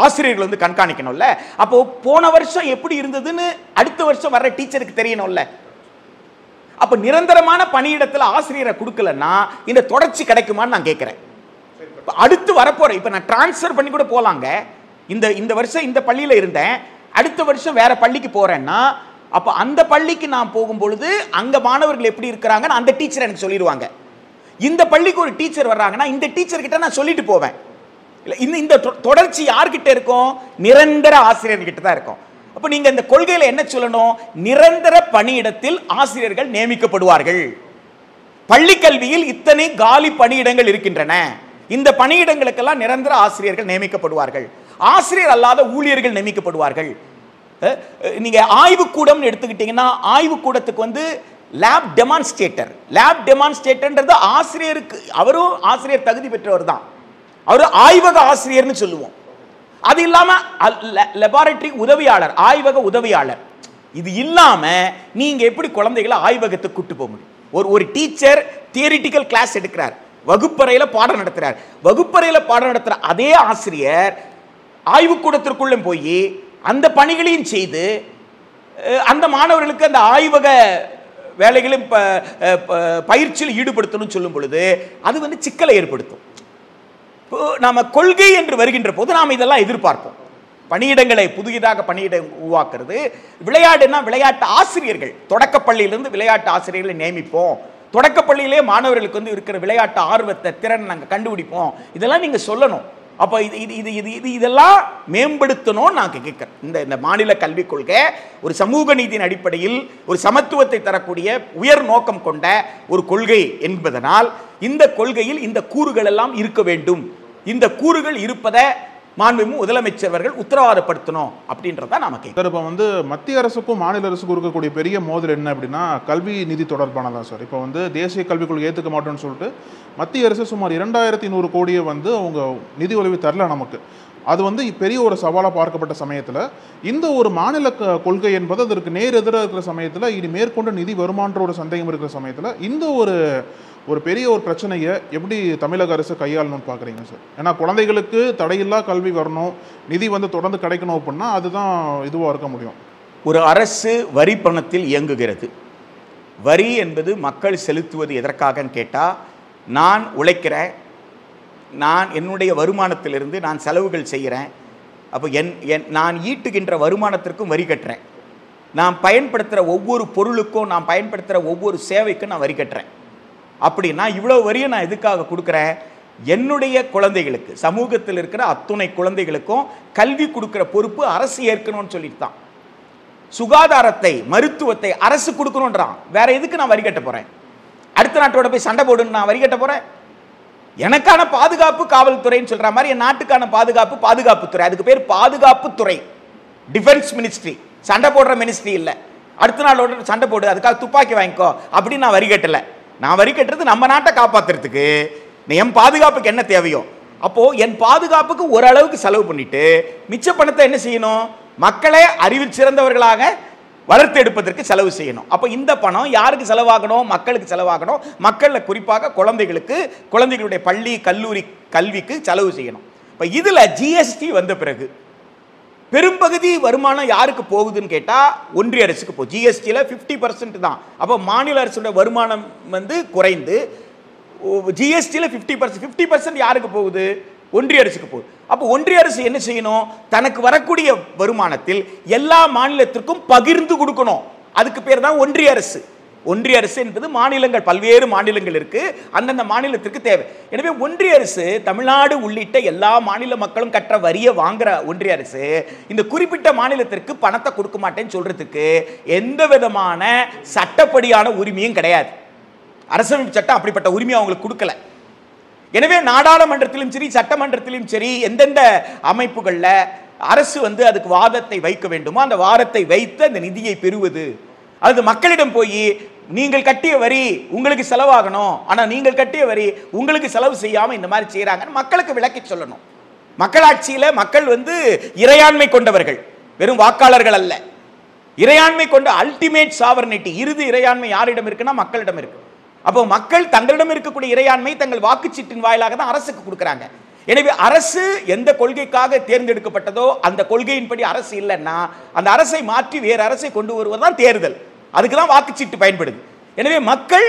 ஆசிரியர்கள் வந்து கண்காணிக்கணும்ல. அப்போ போன வருஷம் எப்படி இருந்ததுன்னு அடுத்த வருஷம் வர்ற டீச்சருக்கு தெரியணும்ல. அப்ப நிரந்தரமான பணியிடத்தில் ஆசிரியரை கொடுக்கலன்னா இந்த தொடர்ச்சி கிடைக்குமான்னு நான் கேட்கிறேன். அடுத்து வரப்போறேன், இப்ப நான் டிரான்ஸ்ஃபர் பண்ணி கூட போலாங்க. இந்த வருஷம் இந்த பள்ளியில இருந்தேன், அடுத்த வருஷம் வேற பள்ளிக்கு போறேன்னா அப்ப அந்த பள்ளிக்கு நான் போகும் பொழுது அங்க மாணவர்கள் எப்படி இருக்கிறாங்கன்னு அந்த டீச்சர் எனக்கு சொல்லிடுவாங்க. இந்த பள்ளிக்கு ஒரு டீச்சர் வர்றாங்கன்னா இந்த டீச்சர் கிட்ட நான் சொல்லிட்டு போவேன். இந்த தொடர்ச்சி யார்கிட்ட இருக்கும்? நிரந்தர ஆசிரியர்கிட்ட தான் இருக்கும். அப்ப நீங்க இந்த கொள்கையில என்ன சொல்லணும்? நிரந்தர பணியிடத்தில் ஆசிரியர்கள் நியமிக்கப்படுவார்கள். பள்ளி கல்வியில் இத்தனை காலி பணியிடங்கள் இருக்கின்றன, இந்த பணியிடங்களுக்கெல்லாம் நிரந்தர ஆசிரியர்கள் நியமிக்கப்படுவார்கள். ஆசிரியர் அல்லாத ஊழியர்கள் நியமிக்கப்படுவார்கள். நீங்கள் ஆய்வுக்கூடம்னு எடுத்துக்கிட்டிங்கன்னா ஆய்வுக்கூடத்துக்கு வந்து லேப் டெமான்ஸ்ட்ரேட்டர்ன்றது ஆசிரியருக்கு, அவரும் ஆசிரியர் தகுதி பெற்றவர் தான், அவர் ஆய்வக ஆசிரியர்னு சொல்லுவோம். அது இல்லாமல் லெபார்டரி உதவியாளர், ஆய்வக உதவியாளர். இது இல்லாமல் நீங்கள் எப்படி குழந்தைகளை ஆய்வகத்துக்கு கூட்டு போக முடியும்? ஒரு டீச்சர் தியரிட்டிக்கல் கிளாஸ் எடுக்கிறார், வகுப்பறையில் பாடம் நடத்துகிறார். வகுப்பறையில் பாடம் நடத்துகிற அதே ஆசிரியர் ஆய்வுக்கூடத்திற்குள்ளே போய் அந்த பணிகளையும் செய்து அந்த மாணவர்களுக்கு அந்த ஆய்வக வேலைகளும் பயிற்சியில் ஈடுபடுத்தணும்னு சொல்லும் பொழுது அது வந்து சிக்கலை ஏற்படுத்தும். நாம கொள்கை என்று வருகின்ற போது நாம் இதெல்லாம் எதிர்பார்ப்போம். பணியிடங்களை புதியதாக பணியிடம் உருவாக்குறது, விளையாடுனா விளையாட்டு ஆசிரியர்கள், தொடக்கப்பள்ளியிலிருந்து விளையாட்டு ஆசிரியர்களை நியமிப்போம், தொடக்கப்பள்ளியிலே மாணவர்களுக்கு வந்து இருக்கிற விளையாட்டு ஆர்வத்தை திறன் நாங்கள் கண்டுபிடிப்போம், இதெல்லாம் நீங்கள் சொல்லணும். அப்போ இதெல்லாம் மேம்படுத்தணும்னு நான் கேட்குறேன். இந்த மாநில கல்விக் கொள்கை ஒரு சமூக நீதியின் அடிப்படையில் ஒரு சமத்துவத்தை தரக்கூடிய உயர் நோக்கம் கொண்ட ஒரு கொள்கை என்பதனால் இந்த கொள்கையில் இந்த கூறுகள் எல்லாம் இருக்க வேண்டும். இந்த கூறுகள் இருப்பதை மாண்புமிகு முதலமைச்சர் அவர்கள் உத்தரவாதப்படுத்தணும் அப்படின்றத நாம கேட்கிறோம். இப்போ வந்து மத்திய அரசுக்கும் மாநில அரசுக்கும் இருக்கக்கூடிய பெரிய மோதல் என்ன அப்படின்னா கல்வி நிதி தொடர்பானதான் சார். இப்போ வந்து தேசிய கல்விக் கொள்கை ஏற்றுக்க மாட்டோம்னு சொல்லிட்டு மத்திய அரசு சுமார் 2100 கோடியை வந்து அவங்க நிதி உதவி தரல நமக்கு. அது வந்து பெரிய ஒரு சவாலாக பார்க்கப்பட்ட சமயத்தில் இந்த ஒரு மாநில கொள்கை என்பது அதற்கு நேர் எதிராக இருக்கிற சமயத்தில் இனி மேற்கொண்டு நிதி வருமான்ற ஒரு சந்தேகம் இருக்கிற சமயத்தில் இந்த ஒரு பெரிய ஒரு பிரச்சனையை எப்படி தமிழக அரசு கையாளணும்னு பார்க்குறீங்க சார்? ஏன்னா குழந்தைகளுக்கு தடையில்லா கல்வி வரணும், நிதி வந்து தொடர்ந்து கிடைக்கணும் அப்படின்னா அதுதான் இதுவாக இருக்க முடியும். ஒரு அரசு வரி பணத்தில் இயங்குகிறது. வரி என்பது மக்கள் செலுத்துவது எதற்காகன்னு கேட்டால், நான் உழைக்கிறேன், நான் என்னுடைய வருமானத்திலிருந்து நான் செலவுகள் செய்கிறேன், அப்போ நான் ஈட்டுகின்ற வருமானத்திற்கும் வரி கட்டுறேன், நான் பயன்படுத்துகிற ஒவ்வொரு பொருளுக்கும் நான் பயன்படுத்துகிற ஒவ்வொரு சேவைக்கும் நான் வரி கட்டுறேன். அப்படின்னா இவ்வளோ வரியை நான் எதுக்காக கொடுக்குறேன்? என்னுடைய குழந்தைகளுக்கு, சமூகத்தில் இருக்கிற அத்துணை குழந்தைகளுக்கும் கல்வி கொடுக்குற பொறுப்பு அரசு ஏற்கணும்னு சொல்லிட்டு தான். சுகாதாரத்தை, மருத்துவத்தை அரசு கொடுக்கணுன்றான். வேற எதுக்கு நான் வரி கட்ட போகிறேன்? அடுத்த நாட்டோட போய் சண்டை போடுன்னு நான் வரி கட்ட போகிறேன்? எனக்கான பாதுகாப்பு காவல்துறைன்னு சொல்கிற மாதிரி என் நாட்டுக்கான பாதுகாப்புத்துறை, அதுக்கு பேர் பாதுகாப்புத்துறை, டிஃபென்ஸ் மினிஸ்ட்ரி. சண்டை போடுற மினிஸ்ட்ரி இல்லை. அடுத்த நாளோட சண்டை போடு, அதுக்காக துப்பாக்கி வாங்கிக்கோ அப்படின்னு நான் வரி கட்டலை. நான் வரி கட்டுறது நம்ம நாட்டை காப்பாற்றுறதுக்கு, என் பாதுகாப்புக்கு என்ன தேவையோ. அப்போது என் பாதுகாப்புக்கு ஓரளவுக்கு செலவு பண்ணிட்டு மிச்ச பணத்தை என்ன செய்யணும்? மக்களை அறிவில் சிறந்தவர்களாக வளர்த்தெடுப்பதற்கு செலவு செய்யணும். அப்போ இந்த பணம் யாருக்கு செலவாகணும்? மக்களுக்கு செலவாகணும். மக்களில் குறிப்பாக குழந்தைகளுக்கு, குழந்தைகளுடைய பள்ளி கல்லூரி கல்விக்கு செலவு செய்யணும். இப்போ இதில் ஜிஎஸ்டி வந்த பிறகு பெரும்பகுதி வருமானம் யாருக்கு போகுதுன்னு கேட்டால் ஒன்றிய அரசுக்கு போகுது. ஜிஎஸ்டியில் 50% தான். அப்போ மாநில அரசோட வருமானம் வந்து குறைந்து ஜிஎஸ்டியில் 50% யாருக்கு போகுது? ஒன்றிய அரசுக்கு போகுது. அப்போ ஒன்றிய அரசு என்ன செய்யணும்? தனக்கு வரக்கூடிய வருமானத்தில் எல்லா மாநிலத்திற்கும் பகிர்ந்து கொடுக்கணும். அதுக்கு பேர் தான் ஒன்றிய அரசு. ஒன்றிய அரசு என்பது மாநிலங்கள், பல்வேறு மாநிலங்கள் இருக்கு, அந்தந்த மாநிலத்திற்கு தேவை. எனவே ஒன்றிய அரசு, தமிழ்நாடு உள்ளிட்ட எல்லா மாநில மக்களும் கற்ற வரியை வாங்குற ஒன்றிய அரசு இந்த குறிப்பிட்ட மாநிலத்திற்கு பணத்தை கொடுக்க மாட்டேன்னு சொல்றதுக்கு எந்த விதமான சட்டப்படியான உரிமையும் கிடையாது. அரசமைப்பு சட்டம் அப்படிப்பட்ட உரிமையை அவங்களுக்கு கொடுக்கல. எனவே நாடாளுமன்றத்திலும் சரி, சட்டமன்றத்திலும் சரி, எந்தெந்த அமைப்புகளில் அரசு வந்து அதுக்கு வாதத்தை வைக்க வேண்டுமோ அந்த வாதத்தை வைத்து அந்த நிதியை பெறுவது, அது மக்களிடம் போய் நீங்கள் கட்டிய வரி உங்களுக்கு செலவாகணும், ஆனால் நீங்கள் கட்டிய வரி உங்களுக்கு செலவு செய்யாமல் இந்த மாதிரி செய்கிறாங்கன்னு மக்களுக்கு விளக்கி சொல்லணும். மக்களாட்சியில் மக்கள் வந்து இறையாண்மை கொண்டவர்கள், வெறும் வாக்காளர்கள் அல்ல. இறையாண்மை கொண்ட அல்டிமேட் சாவர்னிட்டி, இறுதி இறையாண்மை யாரிடம் இருக்குன்னா மக்களிடம் இருக்கு. அப்போ மக்கள் தங்களிடம் இருக்கக்கூடிய இறையாண்மை தங்கள் வாக்குச்சீட்டின் வாயிலாக தான் அரசுக்கு கொடுக்குறாங்க. எனவே அரசு எந்த கொள்கைக்காக தேர்ந்தெடுக்கப்பட்டதோ அந்த கொள்கையின்படி அரசு இல்லைன்னா அந்த அரசை மாற்றி வேறு அரசை கொண்டு வருவதுதான் தேர்தல். அதுக்கு தான் வாக்குச்சீட்டு பயன்படுது. எனவே மக்கள்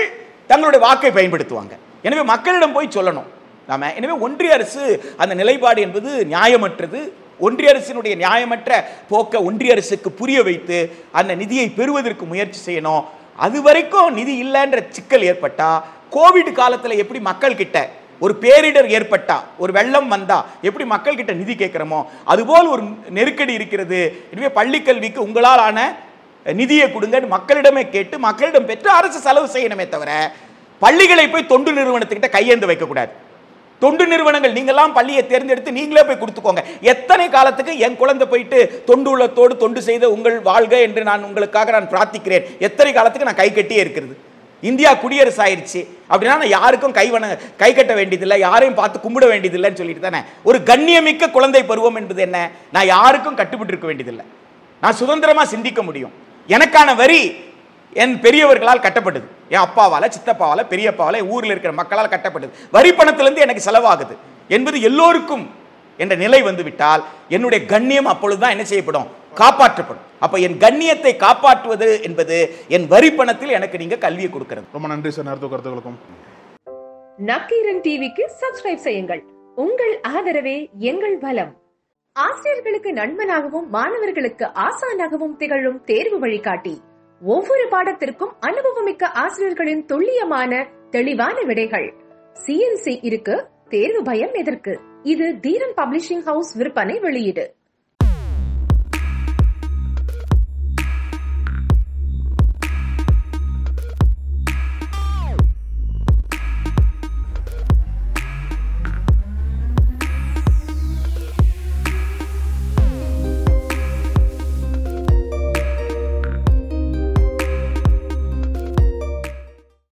தங்களுடைய வாக்கை பயன்படுத்துவாங்க. எனவே மக்களிடம் போய் சொல்லணும் நாம. எனவே ஒன்றிய அரசு அந்த நிலைப்பாடு என்பது நியாயமற்றது. ஒன்றிய அரசினுடைய நியாயமற்ற போக்க ஒன்றிய அரசுக்கு புரிய வைத்து அந்த நிதியை பெறுவதற்கு முயற்சி செய்யணும். அது வரைக்கும் நிதி இல்லைன்ற சிக்கல் ஏற்பட்டா, கோவிட் காலத்தில் எப்படி மக்கள் கிட்ட ஒரு பேரிடர் ஏற்பட்டா, ஒரு வெள்ளம் வந்தா எப்படி மக்கள் கிட்ட நிதி கேட்கிறோமோ அதுபோல் ஒரு நெருக்கடி இருக்கிறது. எனவே பள்ளி கல்விக்கு உங்களால் ஆன நிதியை கொடுங்க மக்களிடமே கேட்டு மக்களிடம் பெற்று அரசு செலவு செய்யணுமே தவிர பள்ளிகளை போய் தொண்டு நிறுவனத்துக்கிட்ட கையேந்து வைக்கக்கூடாது. தொண்டு நிறுவனங்கள், நீங்கெல்லாம் பள்ளியை தேர்ந்தெடுத்து நீங்களே போய் கொடுத்துக்கோங்க. எத்தனை காலத்துக்கு என் குழந்தை போயிட்டு தொண்டு உள்ளத்தோடு தொண்டு செய்த உங்கள் வாழ்க என்று நான் உங்களுக்காக நான் பிரார்த்திக்கிறேன். எத்தனை காலத்துக்கு நான் கை கட்டியே இருக்கிறது? இந்தியா குடியரசு ஆயிடுச்சு அப்படின்னா நான் யாருக்கும் கை கட்ட வேண்டியதில்லை, யாரையும் பார்த்து கும்பிட வேண்டியதில்லைன்னு சொல்லிட்டு தானே. ஒரு கண்ணியமிக்க குழந்தை பருவம் என்பது என்ன? நான் யாருக்கும் கட்டுப்பட்டு இருக்க வேண்டியதில்லை, நான் சுதந்திரமா சிந்திக்க முடியும். எனக்கான வரி என் பெரியவர்களால் கட்டப்பட்டது, என் அப்பாவால, சித்தப்பாவால, பெரியப்பாவால, ஊரில் இருக்கிற மக்களால் கட்டப்பட்டது. வரி பணத்திலிருந்து எனக்கு செலவாகுது என்பது எல்லோருக்கும் என்ற நிலை வந்துவிட்டால் என்னுடைய கண்ணியம் அப்பொழுதுதான் என்ன செய்யப்படும்? காப்பாற்றப்படும். அப்ப என் கண்ணியத்தை காப்பாற்றுவது என்பது என் வரி பணத்தில் எனக்கு நீங்க கல்வியை கொடுக்கிறது. ரொம்ப நன்றி சார், நேரத்துக்கு கருத்துக்களுக்கும். நக்கீரன் டிவிக்கு சப்ஸ்கிரைப் செய்யுங்கள். உங்கள் ஆதரவே எங்கள் பலம். ஆசிரியர்களுக்கு நண்பனாகவும் மாணவர்களுக்கு ஆசானாகவும் திகழும் தேர்வு வழிகாட்டி. ஒவ்வொரு பாடத்திற்கும் அனுபவமிக்க ஆசிரியர்களின் துல்லியமான தெளிவான விடைகள். CNC இருக்கு, தேர்வு பயம் எதற்கு? இது தீரன் பப்ளிஷிங் ஹவுஸ் விற்பனை வெளியீடு.